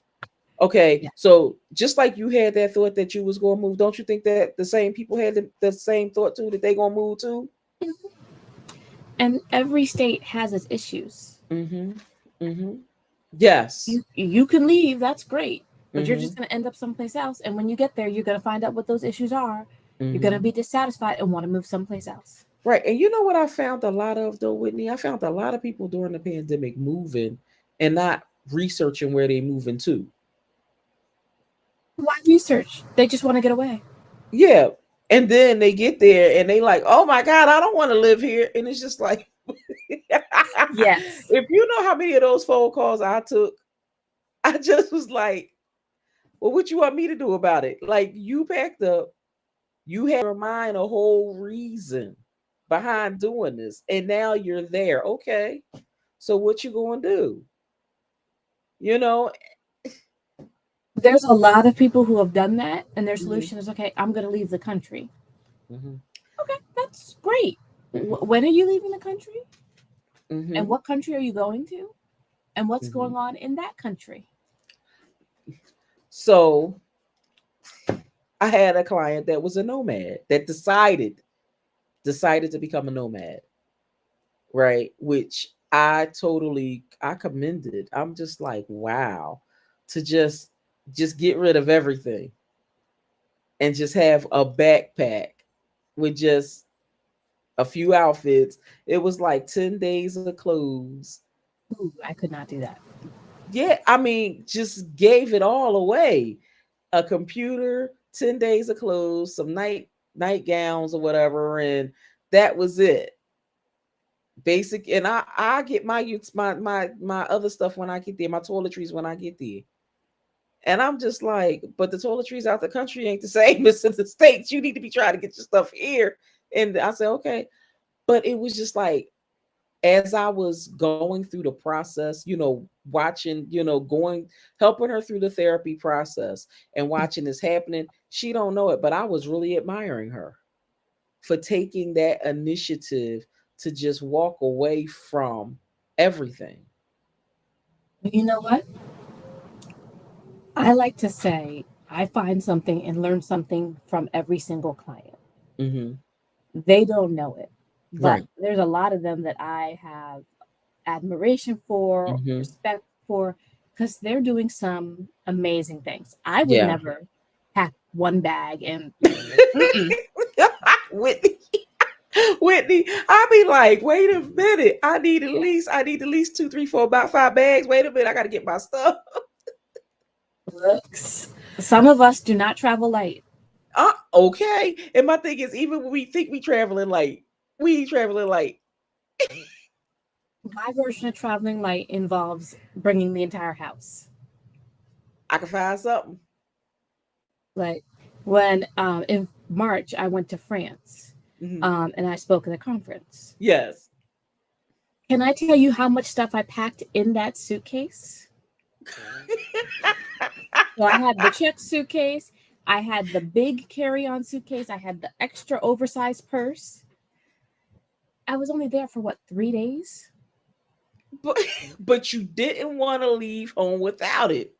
Okay. point. So just like you had that thought that you was going to move, don't you think that the same people had the same thought too, that they going to move too? Yeah. And every state has its issues. Mm-hmm. Mm-hmm. Yes. You can leave, that's great, but you're Mm-hmm. just going to end up someplace else. And when you get there, you're going to find out what those issues are. You're going to Mm-hmm. be dissatisfied and want to move someplace else. Right. And you know what I found a lot of though, Whitney? I found a lot of people during the pandemic moving and not researching where they moving to. Why research? They just want to get away. Yeah. And then they get there and they like, oh my God, I don't want to live here. And it's just like Yes. if you know how many of those phone calls I took, I just was like, well, what you want me to do about it? Like you packed up, you had in your mind a whole reason behind doing this, and now you're there. Okay. So what you gonna do? You know? There's a lot of people who have done that, and their Hmm. solution is okay, I'm going to leave the country. Hmm. Okay, that's great. Hmm. When are you leaving the country? And Hmm. what country are you going to? And what's Hmm. going on in that country? So I had a client that was a nomad that decided to become a nomad, right? Which I commended. I'm just like, wow, to just get rid of everything and just have a backpack with just a few outfits. It was like 10 days of clothes. Ooh, I could not do that. Yeah, I mean, just gave it all away. A computer, 10 days of clothes, some nightgowns or whatever, and that was it. Basic, and I get my other stuff when I get there, my toiletries when I get there. And I'm just like, but the toiletries out the country ain't the same as in the States. You need to be trying to get your stuff here. And I said, okay. But it was just like, as I was going through the process, watching, helping her through the therapy process and watching this happening, she don't know it, but I was really admiring her for taking that initiative to just walk away from everything. You know what? I like to say I find something and learn something from every single client. Mm-hmm. They don't know it, but Right. there's a lot of them that I have admiration for, Mm-hmm. respect for, because they're doing some amazing things. I would Yeah. never pack one bag and mm-mm. Whitney, Whitney, I be like, wait a minute. I need at least two, three, four, about 5 bags. Wait a minute, I gotta get my stuff. Looks. Some of us do not travel light. Okay. And my thing is, even when we think we traveling light. My version of traveling light involves bringing the entire house. I can find something. Like when in March I went to France, Hmm. and I spoke at a conference. Yes. Can I tell you how much stuff I packed in that suitcase? So I had the check suitcase, I had the big carry-on suitcase, I had the extra oversized purse. I was only there for what, 3 days? but, but you didn't want to leave home without it.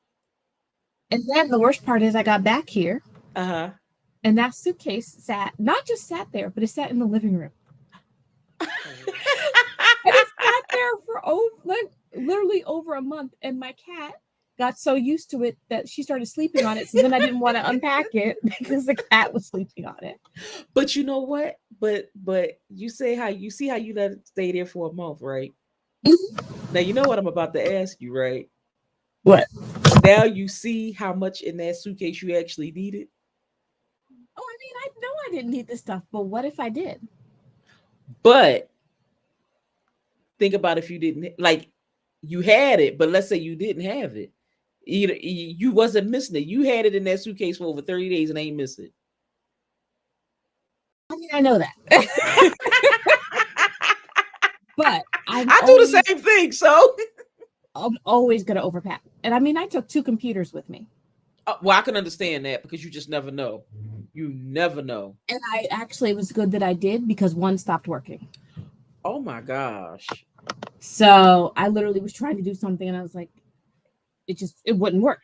And then the worst part is I got back here Uh and that suitcase sat, not just sat there, but it sat in the living room. And it sat there for like literally over a month. And my cat got so used to it that she started sleeping on it. So then I didn't want to unpack it because the cat was sleeping on it. but you know what? But you say how you see how you let it stay there for a month, right? Now you know what I'm about to ask you, right? What? Now you see how much in that suitcase you actually needed. Oh, I mean, I know I didn't need this stuff, but what if I did? But think about if you didn't like you had it, but let's say you didn't have it. You wasn't missing it. You had it in that suitcase for over 30 days and ain't miss it. I mean, I know that. But I'm I do the always same thing. So I'm always going to overpack. And I mean, I took 2 computers with me. Well, I can understand that because you just never know. You never know. And I actually, it was good that I did because one stopped working. Oh my gosh. So I literally was trying to do something and I was like, it wouldn't work.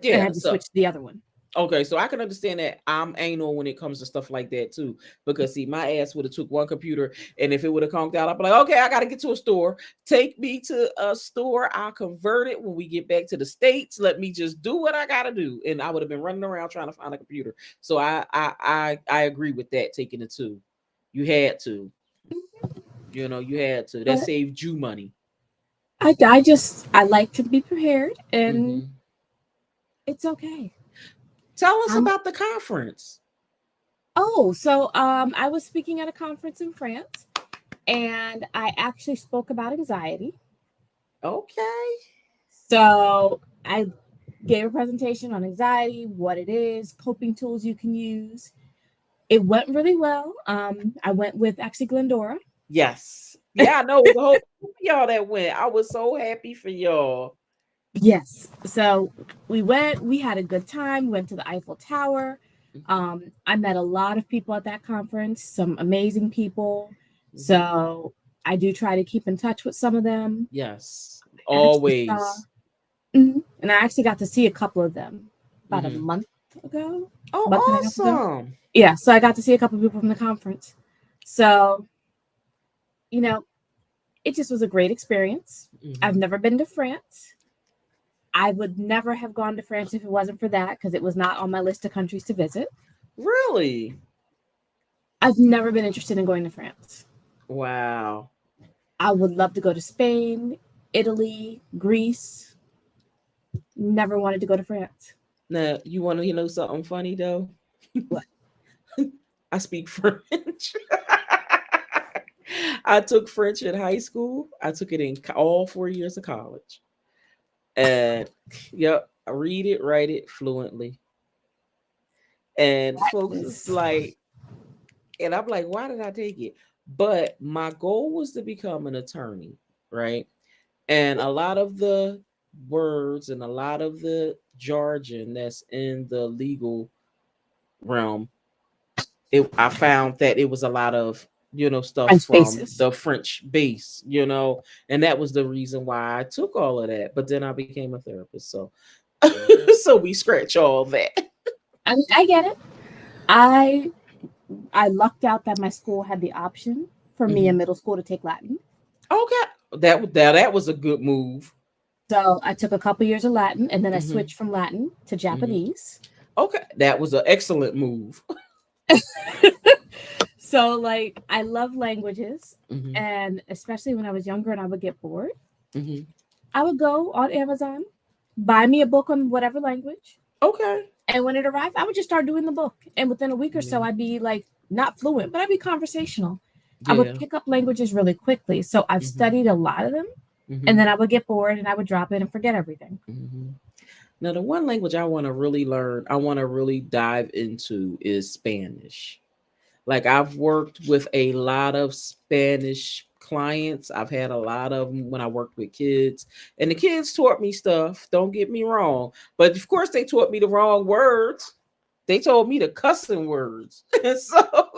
And I Yeah. had to switch to the other one. Okay, so I can understand that I'm anal when it comes to stuff like that too. Because see, my ass would have took one computer, and if it would have conked out, I'd be like, okay, I gotta get to a store. Take me to a store. I'll convert it when we get back to the States. Let me just do what I gotta do. And I would have been running around trying to find a computer. So I agree with that, taking the two. You had to. You had to. That But saved you money. I like to be prepared and Hmm. it's okay. Tell us Um, about the conference. I was speaking at a conference in France and I actually spoke about anxiety. Okay. So I gave a presentation on anxiety, what it is, coping tools you can use. It went really well. I went with actually Glendora. Yes. Yeah, I know it was a whole group of y'all that went. I was so happy for y'all. Yes. So we had a good time, went to the Eiffel Tower. Mhm, I met a lot of people at that conference, some amazing people. mhm. So I do try to keep in touch with some of them. Yes. I actually saw, Always. and I actually got to see a couple of them about a Hmm. month ago, Oh, month and a half ago. awesome. Yeah, so I got to see a couple of people from the conference. So, you know, it just was a great experience. I've Hmm. never been to France. I would never have gone to France if it wasn't for that because it was not on my list of countries to visit. Really? I've never been interested in going to France. Wow. I would love to go to Spain, Italy, Greece. Never wanted to go to France. Now, you want to know something funny though? What? I speak French. I took French in high school. I took it in all 4 years of college. And yep, I read it, write it fluently. And That folks is is like, and I'm like, why did I take it? But my goal was to become an attorney, right? And a lot of the words and a lot of the jargon that's in the legal realm, I found that it was a lot of stuff French from basis. the French base, and that was the reason why I took all of that. But then I became a therapist, so so we scratch all that. I mean, I get it. I I lucked out that my school had the option for me in Hmm. middle school to take Latin. Okay, that was a good move. So I took a couple years of Latin and then I Hmm. switched from Latin to Hmm. Japanese. Okay, that was an excellent move. So like I love languages Hmm. and especially when I was younger and I would get bored, Hmm. I would go on Amazon, buy me a book on whatever language, Okay. and when it arrived, I would just start doing the book. And within a week or so Yeah. I'd be like not fluent, but I'd be conversational. I would Yeah. pick up languages really quickly. So I've Hmm. studied a lot of them and Hmm. then I would get bored and I would drop it and forget everything. Hmm. Now, the one language I want to really learn, I want to really dive into is Spanish. Like, I've worked with a lot of Spanish clients. I've had a lot of them when I worked with kids, and the kids taught me stuff. Don't get me wrong, but of course they taught me the wrong words. They told me the cussing words, so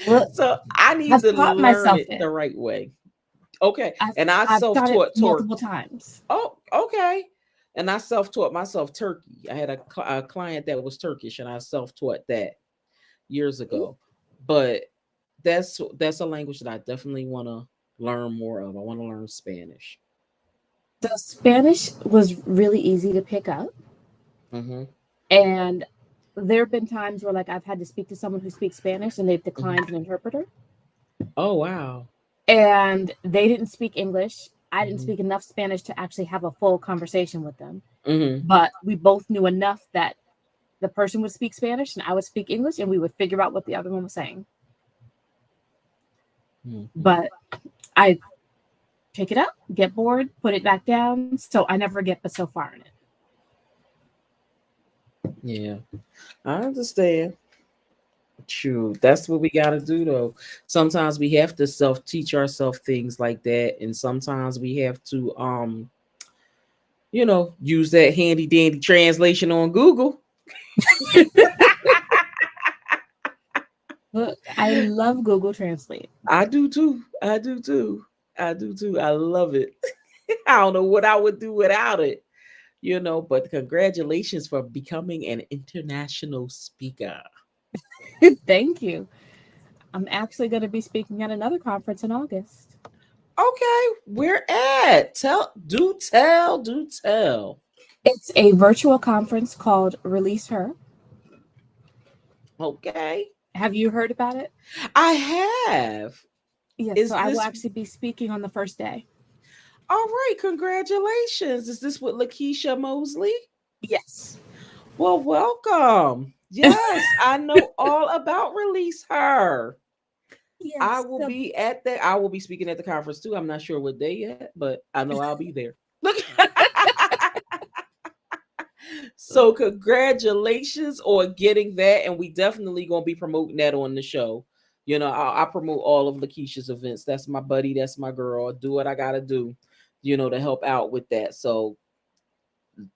Well, so I need I've to taught learn myself it the it. right way. Okay, I've and I I've self taught it taught multiple Turkey. times. Oh, okay. And I self taught myself Turkey. I had a client that was Turkish, and I self taught that years ago. But that's a language that I definitely want to learn more of. I want to learn Spanish. So Spanish was really easy to pick up, Hmm. and there have been times where like I've had to speak to someone who speaks Spanish and they've declined Hmm. an interpreter, Oh wow. and they didn't speak English. I didn't Hmm. speak enough Spanish to actually have a full conversation with them, Hmm. but we both knew enough that the person would speak Spanish and I would speak English, and we would figure out what the other one was saying. Hmm. But I pick it up, get bored, put it back down, so I never get but so far in it. Yeah, I understand. True. That's what we got to do, though. Sometimes we have to self teach ourselves things like that, and sometimes we have to use that handy dandy translation on Google. Look, I love Google Translate. I do too. I do too. I do too. I love it. I don't know what I would do without it. But congratulations for becoming an international speaker. Thank you. I'm actually going to be speaking at another conference in August. Okay, where at? Do tell. It's a virtual conference called Release Her. Okay, Have you heard about it? I have. Yes, so Is I will this actually be speaking on the first day. all right? Congratulations. Is this with Lakeisha Mosley? Yes. Well, welcome. Yes, I know all about Release Her. I Yes. will So be at that. I will be speaking at the conference too. I'm not sure what day yet, but I know I'll be there. Look. So congratulations on getting that, and we definitely gonna be promoting that on the show. I promote all of Lakeisha's events. That's my buddy. That's my girl. Do what I gotta do, to help out with that. So,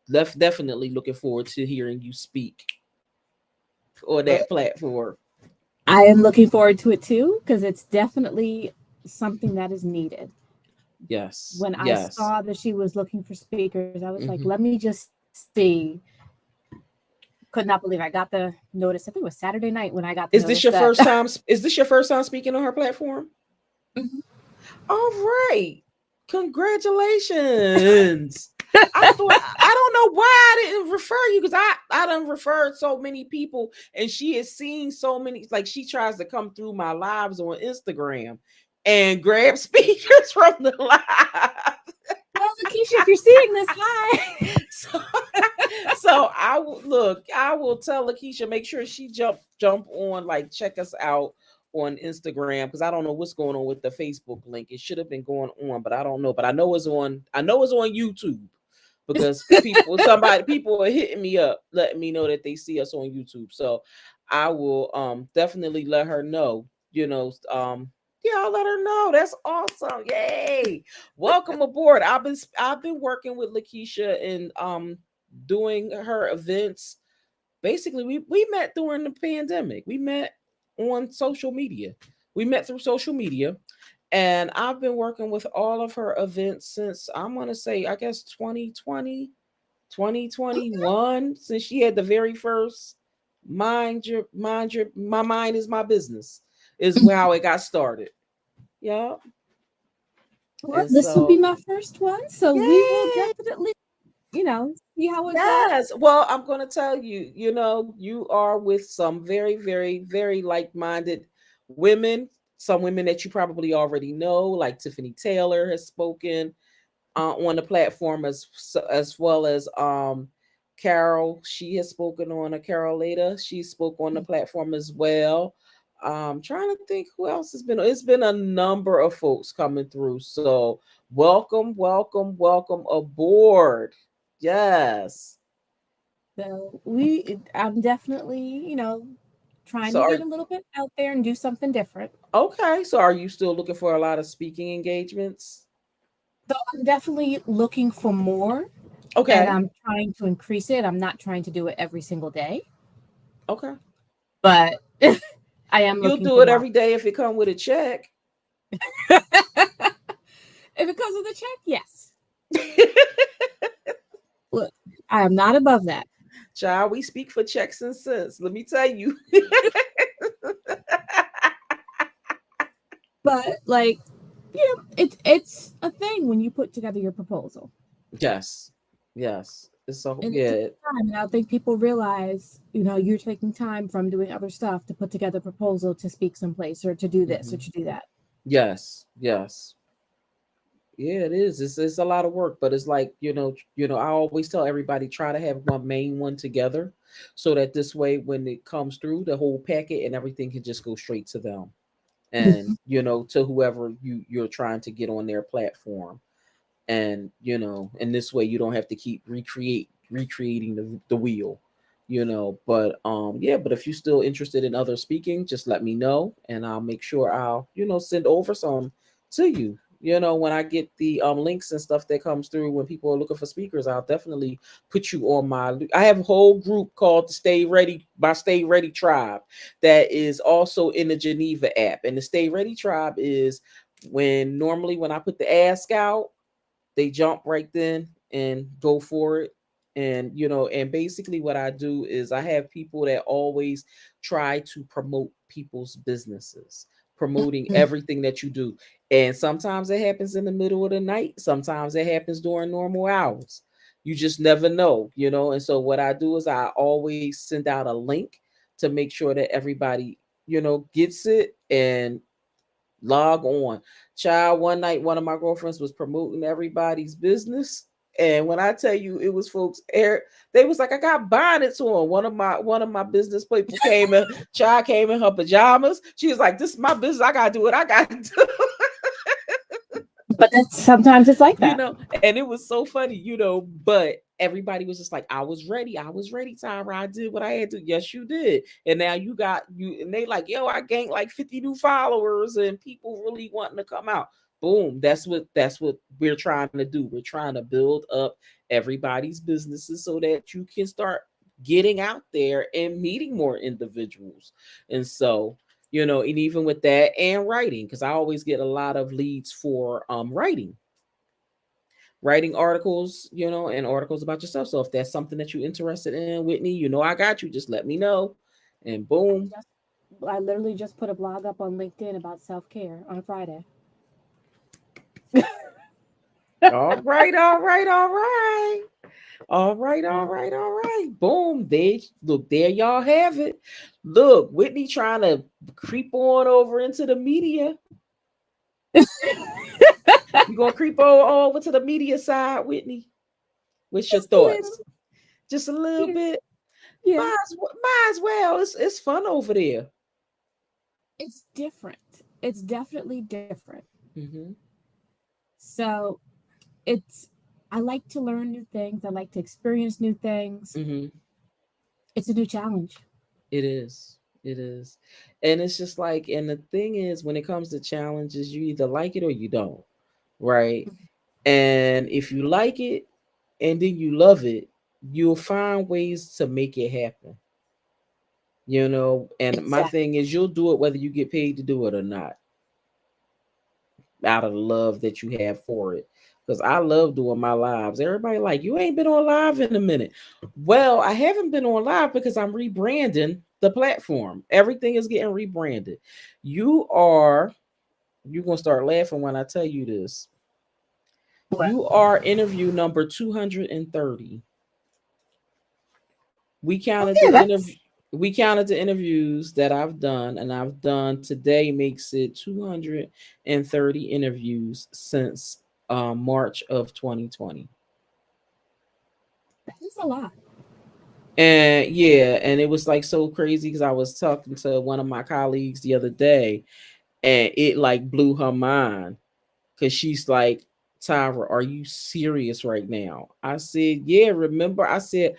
definitely looking forward to hearing you speak on that platform. I am looking forward to it too because it's definitely something that is needed. Yes, When I yes. saw that she was looking for speakers, I was like, let Hmm. me just see. Could not believe I got the notice. I think it was Saturday night when I got the Is notice this your that. first time? Is this your first time speaking on her platform? Mhm. All right. Congratulations. I don't know why I didn't refer you because I done referred so many people and she has seen so many, like she tries to come through my lives on Instagram and grab speakers from the live. Well, Lakeisha, if you're seeing this, hi. So, so I will look. I will tell Lakeisha make sure she jump on, like check us out on Instagram because I don't know what's going on with the Facebook link. It should have been going on, but I don't know. But I know it's on. I know it's on YouTube because people are hitting me up, letting me know that they see us on YouTube. So I will definitely let her know. Yeah, I'll let her know. That's awesome. Yay. Welcome aboard. I've been working with Lakeisha and doing her events. Basically, we met during the pandemic. We met on social media. We met through social media, and I've been working with all of her events since I'm gonna say I guess 2020, 2021. Since she had the very first my mind is my business is how it got started. Yeah. Well, And this will be so, my first one, so we will yay. definitely, see how it goes. Yes. Well, I'm going to tell you, you are with some very, very, very like minded women, some women that you probably already know, like Tiffany Taylor has spoken on the platform as well as Carol. She has spoken on a Carol later. She spoke on the platform as well. Trying to think who else has been. It's been a number of folks coming through. So welcome, welcome, welcome aboard. Yes. So I'm definitely, trying So to are get a little bit out there and do something different. okay. So are you still looking for a lot of speaking engagements? So I'm definitely looking for more and Okay. I'm trying to increase it. I'm not trying to do it every single day, Okay. but I am You'll looking do for it more. every day if it come with a check. If it comes with a check, yes. Look, I am not above that. Child, we speak for checks and cents. Let me tell you. But like, it's a thing when you put together your proposal. Yes. Yes. So And it takes yeah. time. And I don't think people realize, you're taking time from doing other stuff to put together a proposal to speak someplace or to do this or Mhm. to do that. Yes. Yes. Yeah, it is. It's a lot of work, but it's like, I always tell everybody try to have one main one together so that this way when it comes through the whole packet and everything can just go straight to them and to whoever you're trying to get on their platform. And in this way you don't have to keep recreating the wheel. But yeah, but if you're still interested in other speaking, just let me know and I'll make sure I'll send over some to you. When I get the links and stuff that comes through when people are looking for speakers, I'll definitely put you on my. I have a whole group called the Stay Ready by Stay Ready Tribe that is also in the Geneva app, and the Stay Ready Tribe is when I put the ask out, they jump right then and go for it. And basically what I do is I have people that always try to promote people's businesses, promoting Mm. everything that you do. And sometimes it happens in the middle of the night, sometimes it happens during normal hours. You just never know. And so what I do is I always send out a link to make sure that everybody gets it and log on. Child, one night, one of my girlfriends was promoting everybody's business. And when I tell you it was folks, they was like, I got bonnets on. One of my business people came in, child came in her pajamas. She was like, this is my business. I gotta do what I gotta do. But that's, sometimes it's like that. And it was so funny. But everybody was just like, I was ready. I was ready, Tyra. I did what I had to. Yes, you did. And now you got you, and they like, yo, I gained like 50 new followers and people really wanting to come out. Boom. That's what we're trying to do. We're trying to build up everybody's businesses so that you can start getting out there and meeting more individuals. And so, and even with that and writing, because I always get a lot of leads for writing articles, and articles about yourself. So if that's something that you're interested in, Whitney, I got you. Just let me know. And I boom. just I literally just put a blog up on LinkedIn about self-care on Friday. All right, all right, all right. All right, all right, all right. Boom. There y'all have it. Look, Whitney trying to creep on over into the media. You gonna creep over to the media side, Whitney? What's your Just a little. thoughts? Just a little Yeah. bit. Yeah. Might as well. It's fun over there. It's different. It's definitely different. Hmm. So it's I like to learn new things. I like to experience new things. Hmm. It's a new challenge. It is. It is. And it's just like, and the thing is, when it comes to challenges, you either like it or you don't, right? And if you like it and then you love it, you'll find ways to make it happen. And my Exactly. thing is, you'll do it whether you get paid to do it or not, out of the love that you have for it. Because I love doing my lives. Everybody like, you ain't been on live in a minute. Well, I haven't been on live because I'm rebranding the platform. Everything is getting rebranded. You're gonna start laughing when I tell you this. What? You are interview number 230. We Oh counted yeah, the interview. that's We counted the interviews that I've done, and I've done today makes it 230 interviews since March of 2020. that is a lot. And yeah, and it was like so crazy because I was talking to one of my colleagues the other day, and it like blew her mind because she's like, Tyra, are you serious right now? I said, yeah, remember, I said,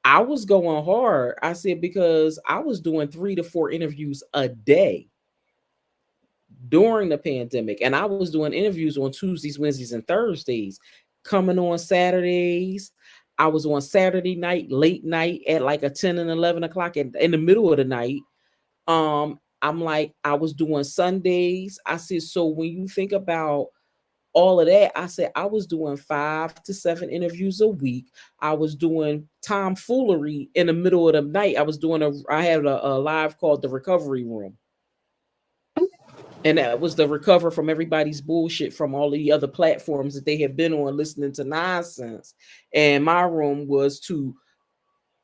I was going hard. I said, because I was doing 3 to 4 interviews a day during the pandemic, and I was doing interviews on Tuesdays, Wednesdays, and Thursdays, coming on Saturdays. I was on Saturday night, late night at like a 10 and 11 o'clock in the middle of the night. I'm like, I was doing Sundays. I said, so when you think about all of that, I said I was doing 5 to 7 interviews a week. I was doing tomfoolery in the middle of the night. I had a live called The Recovery Room. And that was the recover from everybody's bullshit from all the other platforms that they had been on listening to nonsense. And my room was to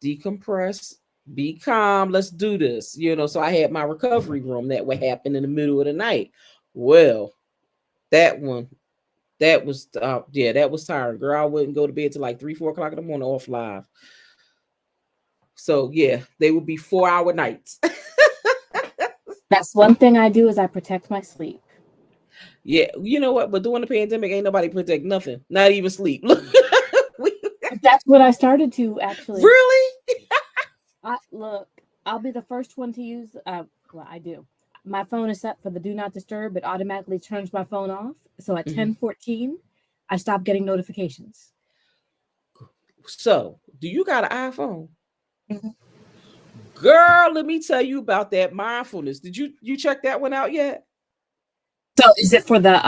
decompress, be calm, let's do this. So I had my recovery room that would happen in the middle of the night. Well, that one, that was tiring. Girl, I wouldn't go to bed till like 3, 4 o'clock in the morning off live. So yeah, they would be 4 hour nights. That's one thing I do is I protect my sleep. Yeah, you know what? But during the pandemic, ain't nobody protect nothing, not even sleep. Look, That's what I started to actually. really? Look. I'll be the first one to use. Well, I do. my phone is set for the do not disturb. It automatically turns my phone off. So at Mhm. 10:14, I stop getting notifications. So, do you got an iPhone? Mhm. Girl, let me tell you about that mindfulness. Did you check that one out yet? So is it for the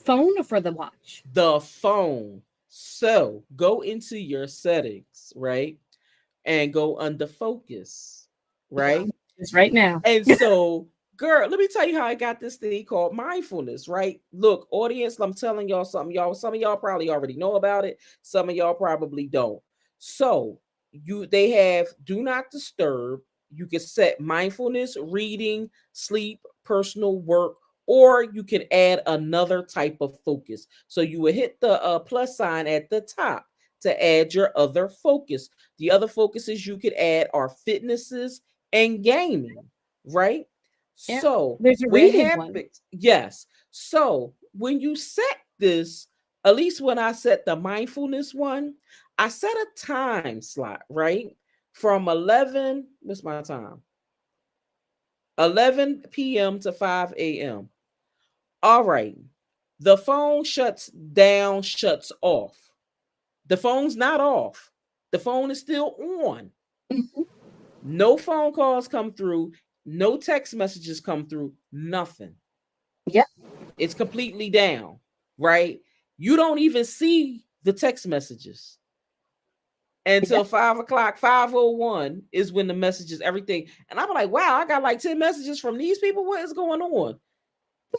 phone or for the watch? The phone. So, go into your settings, right? And go under focus, right? It's right now. And so, girl, let me tell you how I got this thing called mindfulness, right? Look, audience, I'm telling y'all something. Some of y'all probably already know about it. Some of y'all probably don't. So, they have do not disturb. You can set mindfulness, reading, sleep, personal work, or you can add another type of focus. So you will hit the plus sign at the top to add your other focus. The other focuses you could add are fitnesses and gaming, right? Yeah. So, There's a what reading one. happens? Yes. So, when you set this, at least when I set the mindfulness one, I set a time slot, right? From 11, what's my time? 11 p.m. to 5 a.m. All right. The phone shuts down, shuts off. The phone's not off. The phone is still on. Mhm. No phone calls come through, no text messages come through, nothing. Yep. It's completely down, right? You don't even see the text messages until Yep. 5 o'clock, 5:01 is when the messages, everything. And I'm like, wow, I got like 10 messages from these people. What is going on?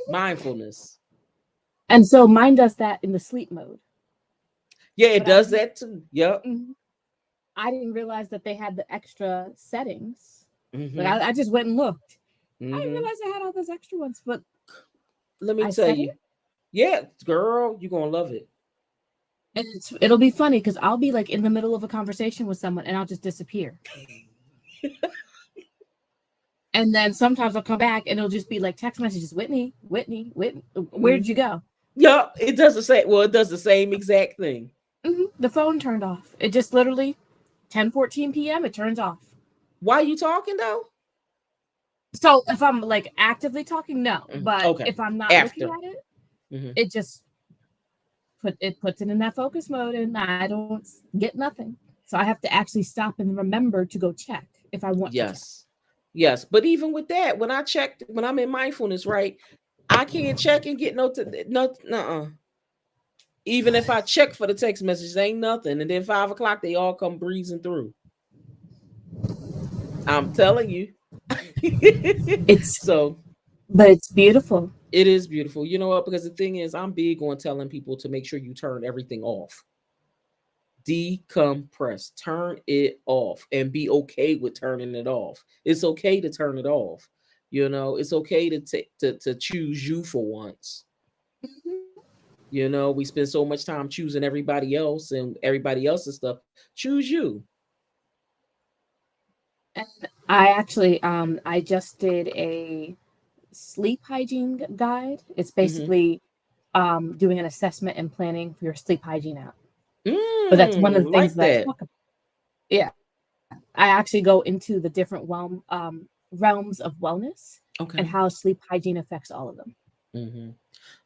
Mindfulness. And so mine does that in the sleep mode. Yeah, it But I does didn't, that too. Yep. mhm. I didn't realize that they had the extra settings. Like Mm-hmm. I just went and looked. I didn't Mm-hmm. realize I had all those extra ones, but Let me I tell said it. you. Yeah, girl, you're gonna love it. And it'll be funny because I'll be like in the middle of a conversation with someone and I'll just disappear. And then sometimes I'll come back and it'll just be like text messages, Whitney, Whitney, Whitney, where did you Mm-hmm. go? Yep, it does the same. Well, it does the same exact thing. The phone turned off. It just literally 10:14 p.m. It turns off. Why you talking though? So if I'm like actively talking, no. But Okay. if I'm not looking After. at it, Hmm. it just puts it in that focus mode, and I don't get nothing. So I have to actually stop and remember to go check if I want to check. Yes. Yes. But even with that, when I checked, when I'm in mindfulness, right, I can't check and get no, no. Even if I check for the text messages, ain't nothing. And then 5 o'clock, they all come breezing through. I'm telling you. It's So but it's beautiful. it is beautiful. You know what? Because the thing is, I'm big on telling people to make sure you turn everything off. Decompress, turn it off, and be okay with turning it off. It's okay to turn it off. It's okay to choose you for once. We spend so much time choosing everybody else and everybody else's stuff. Choose you. And I actually I just did a sleep hygiene guide. It's Hmm. basically doing an assessment and planning for your sleep hygiene app. But that's one of the things Like that I that. talk about. Yeah, I actually go into the different realms of wellness and Okay. how sleep hygiene affects all of them. Hmm.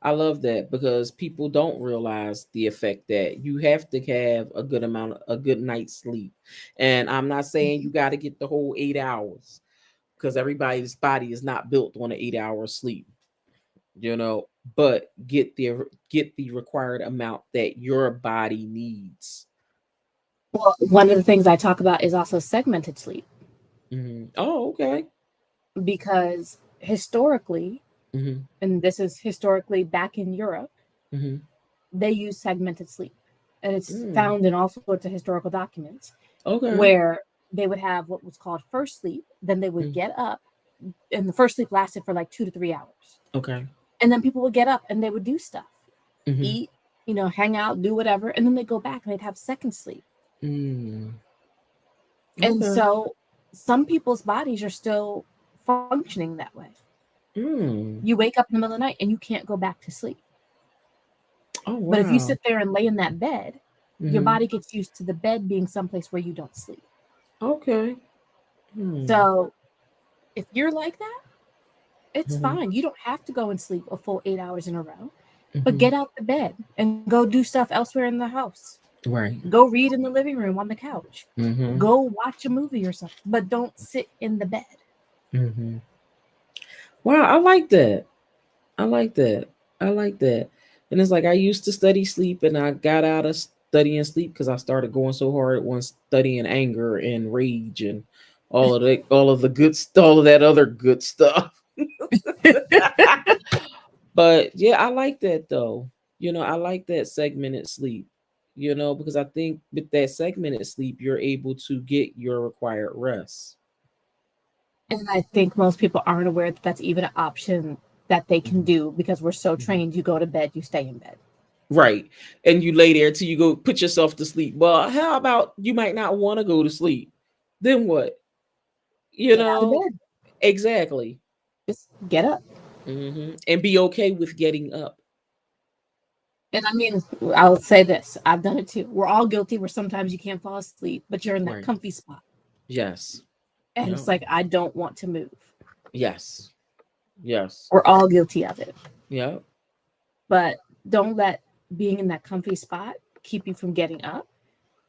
I love that because people don't realize the effect that you have to have a good night's sleep. And I'm not saying you Mhm. got to get the whole 8 hours because everybody's body is not built on an 8 hour sleep, you know, but get the required amount that your body needs. Well, one of the things I talk about is also segmented sleep Oh, okay. because historically, Hmm. and this is historically back in Europe, Hmm. they use segmented sleep. And it's Mm. found in all sorts of historical documents Okay. where they would have what was called first sleep, then they would Mm. get up, and the first sleep lasted for like 2 to 3 hours. Okay. And then people would get up and they would do stuff, Hmm. eat, hang out, do whatever, and then they go back and they'd have second sleep. Mm. And Okay. so some people's bodies are still functioning that way. Mm. You wake up in the middle of the night and you can't go back to sleep. Oh, But if you wow. sit there and lay in that bed, your Hmm. body gets used to the bed being someplace where you don't sleep. Okay. Hmm. So if you're like that, It's Hmm. fine. You don't have to go and sleep a full 8 hours in a row, but Hmm. get out the bed and go do stuff elsewhere in the house. Right. Go read in the living room on the couch. Hmm. Go watch a movie or something, but don't sit in the bed. Hmm. Wow, I like that. I like that. I like that. And it's like I used to study sleep, and I got out of studying sleep because I started going so hard on studying anger and rage and all of the all of that other good stuff. But yeah, I like that though. I like that segmented sleep. Because I think with that segmented sleep, you're able to get your required rest. And I think most people aren't aware that that's even an option that they can Mhm. do because we're so Mhm. trained. You go to bed, you stay in bed. Right. And you lay there till you go put yourself to sleep. Well, how about you might not want to go to sleep? Then what? You Get out of know? bed. Exactly. Just get up. And be okay with getting up. And I mean, I'll say this. I've done it too. We're all guilty where sometimes you can't fall asleep, but you're in that Right. comfy spot. Yes. And Yep. it's like, I don't want to move. Yes. Yes. We're all guilty of it. Yep. But don't let being in that comfy spot keep you from getting up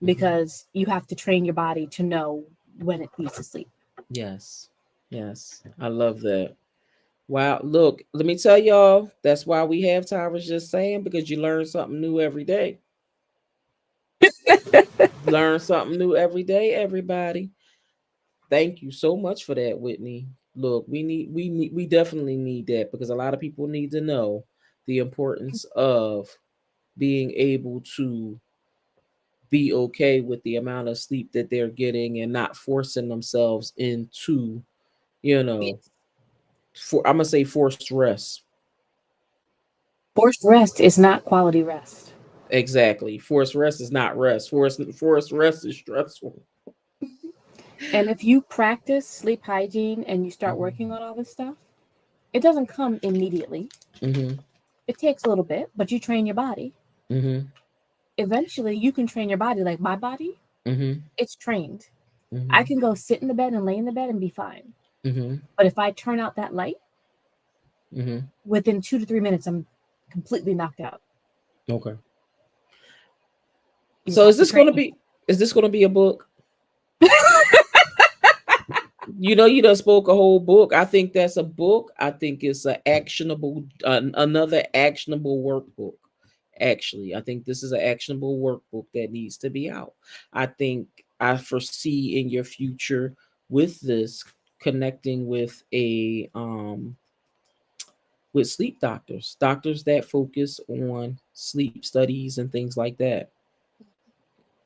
Hmm. because you have to train your body to know when it needs to sleep. Yes. Yes. I love that. Wow. Look, let me tell y'all, that's why we have Tyra's just saying, because you learn something new every day. Learn something new every day, everybody. Thank you so much for that, Whitney. Look, we definitely need that because a lot of people need to know the importance of being able to be okay with the amount of sleep that they're getting and not forcing themselves into, you know, Yes. for I'm gonna say forced rest. Forced rest is not quality rest. Exactly. Forced rest is not rest. Forced rest is stressful. And if you practice sleep hygiene and you start Hmm. working on all this stuff, it doesn't come immediately. Hmm. It takes a little bit, but you train your body. Hmm. Eventually, you can train your body. Like my body, Hmm. it's trained. I Hmm. can go sit in the bed and lay in the bed and be fine. Hmm. But if I turn out that light, Hmm. within 2 to 3 minutes, I'm completely knocked out. Okay. You just So have to train yourself. is this gonna be a book? You done spoke a whole book. I think that's a book. I think it's a actionable, another actionable workbook. Actually, I think this is an actionable workbook that needs to be out. I think I foresee in your future with this connecting with sleep doctors that focus on sleep studies and things like that.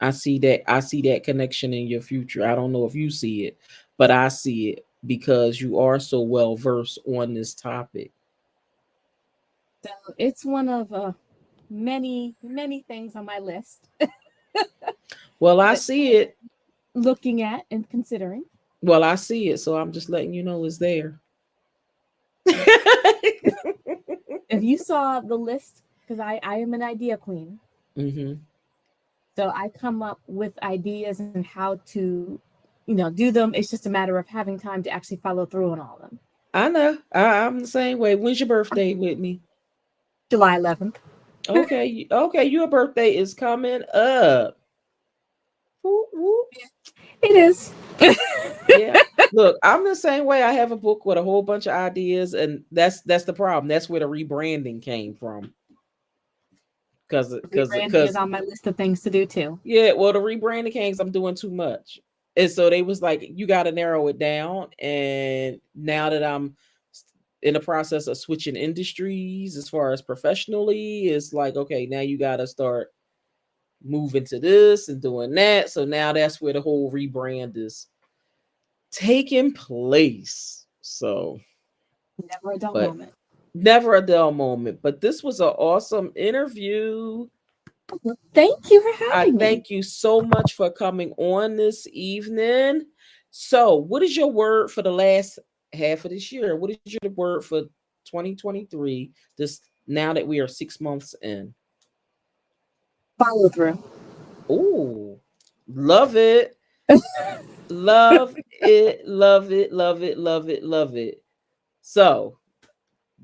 I see that connection in your future. I don't know if you see it, but I see it because you are so well versed on this topic. So it's one of many, many things on my list Well, I that see it. looking at and considering. Well, I see it, so I'm just letting you know it's there. If you saw the list, because I am an idea queen, Hmm. so I come up with ideas and how to, do them. It's just a matter of having time to actually follow through on all of them. I know. I'm the same way. When's your birthday, Whitney? July 11th. Okay, okay, your birthday is coming up. Whoop, whoop. It is. Yeah. Look, I'm the same way. I have a book with a whole bunch of ideas, and that's the problem. That's where the rebranding came from. Rebranding is Cause on my list of things to do too. yeah, well, the rebranding came 'cause I'm doing too much. And so they was like, you gotta narrow it down. And now that I'm in the process of switching industries as far as professionally, it's like, okay, now you gotta start moving to this and doing that. So now that's where the whole rebrand is taking place. So, Never a dull but moment. never a dull moment. But this was an awesome interview. Well, thank you for I having me. thank you so much for coming on this evening. So, what is your word for the last half of this year? What is your word for 2023? This now that we are 6 months in. Follow through. Oh, love it. Love it. Love it. Love it. Love it. Love it. So,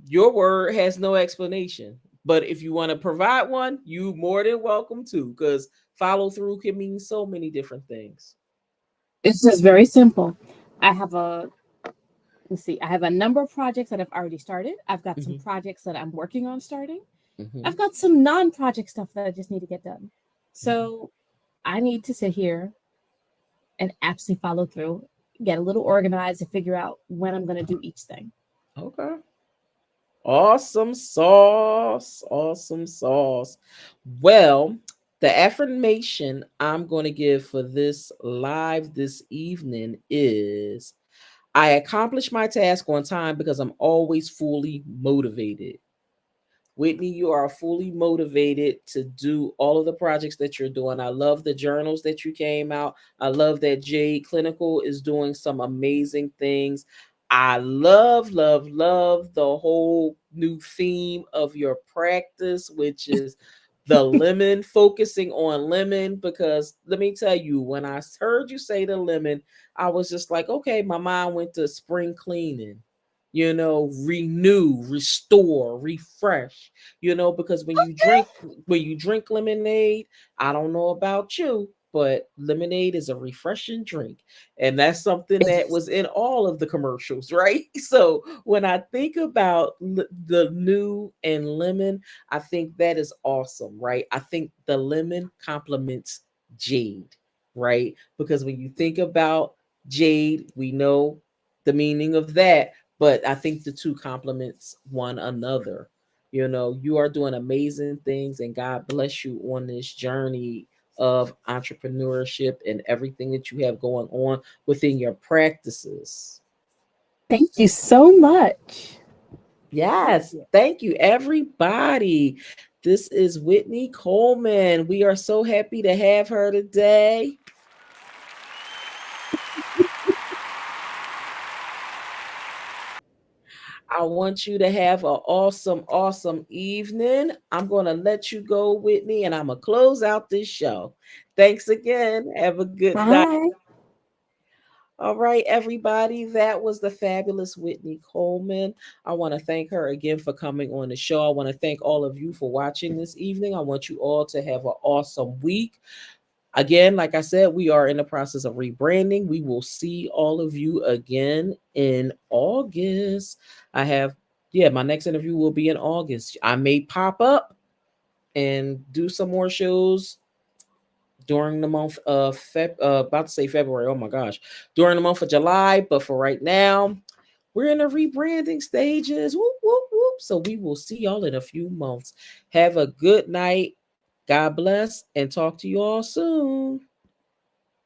Your word has no explanation. But if you want to provide one, you more than welcome to, because follow through can mean so many different things. It's just very simple. I have a let's see, I have a number of projects that I've already started. I've got some Hmm. projects that I'm working on starting. Hmm. I've got some non-project stuff that I just need to get done. Hmm. So I need to sit here and actually follow through, get a little organized, and figure out when I'm going to do each thing. Okay. Awesome sauce. Awesome sauce. Well, the affirmation I'm going to give for this live this evening is I accomplish my task on time because I'm always fully motivated. Whitney, you are fully motivated to do all of the projects that you're doing. I love the journals that you came out. I love that Jade Clinical is doing some amazing things. I love, love, love the whole new theme of your practice, which is the lemon, focusing on lemon. Because let me tell you, when I heard you say the lemon, I was just like, okay, my mind went to spring cleaning, renew, restore, refresh, because when you drink lemonade, I don't know about you, but lemonade is a refreshing drink, and that's something It that is. was in all of the commercials, right? So when I think about the new and lemon, I think that is awesome, right? I think the lemon complements Jade, right? Because when you think about Jade, we know the meaning of that, but I think the two complements one another. You are doing amazing things, and God bless you on this journey of entrepreneurship and everything that you have going on within your practices. Thank you so much. Thank Yes, you. thank you, everybody. This is Whitney Coleman. We are so happy to have her today. I want you to have an awesome, awesome evening. I'm going to let you go, Whitney, and I'm going to close out this show. Thanks again. Have a good night. Bye. All right, everybody. That was the fabulous Whitney Coleman. I want to thank her again for coming on the show. I want to thank all of you for watching this evening. I want you all to have an awesome week. Again, like I said, we are in the process of rebranding. We will see all of you again in August. I have, yeah, my next interview will be in August. I may pop up and do some more shows during the month of about to say February. Oh my gosh, during the month of July. But for right now, we're in the rebranding stages. Whoop, whoop, whoop. So we will see y'all in a few months. Have a good night. God bless, and talk to you all soon.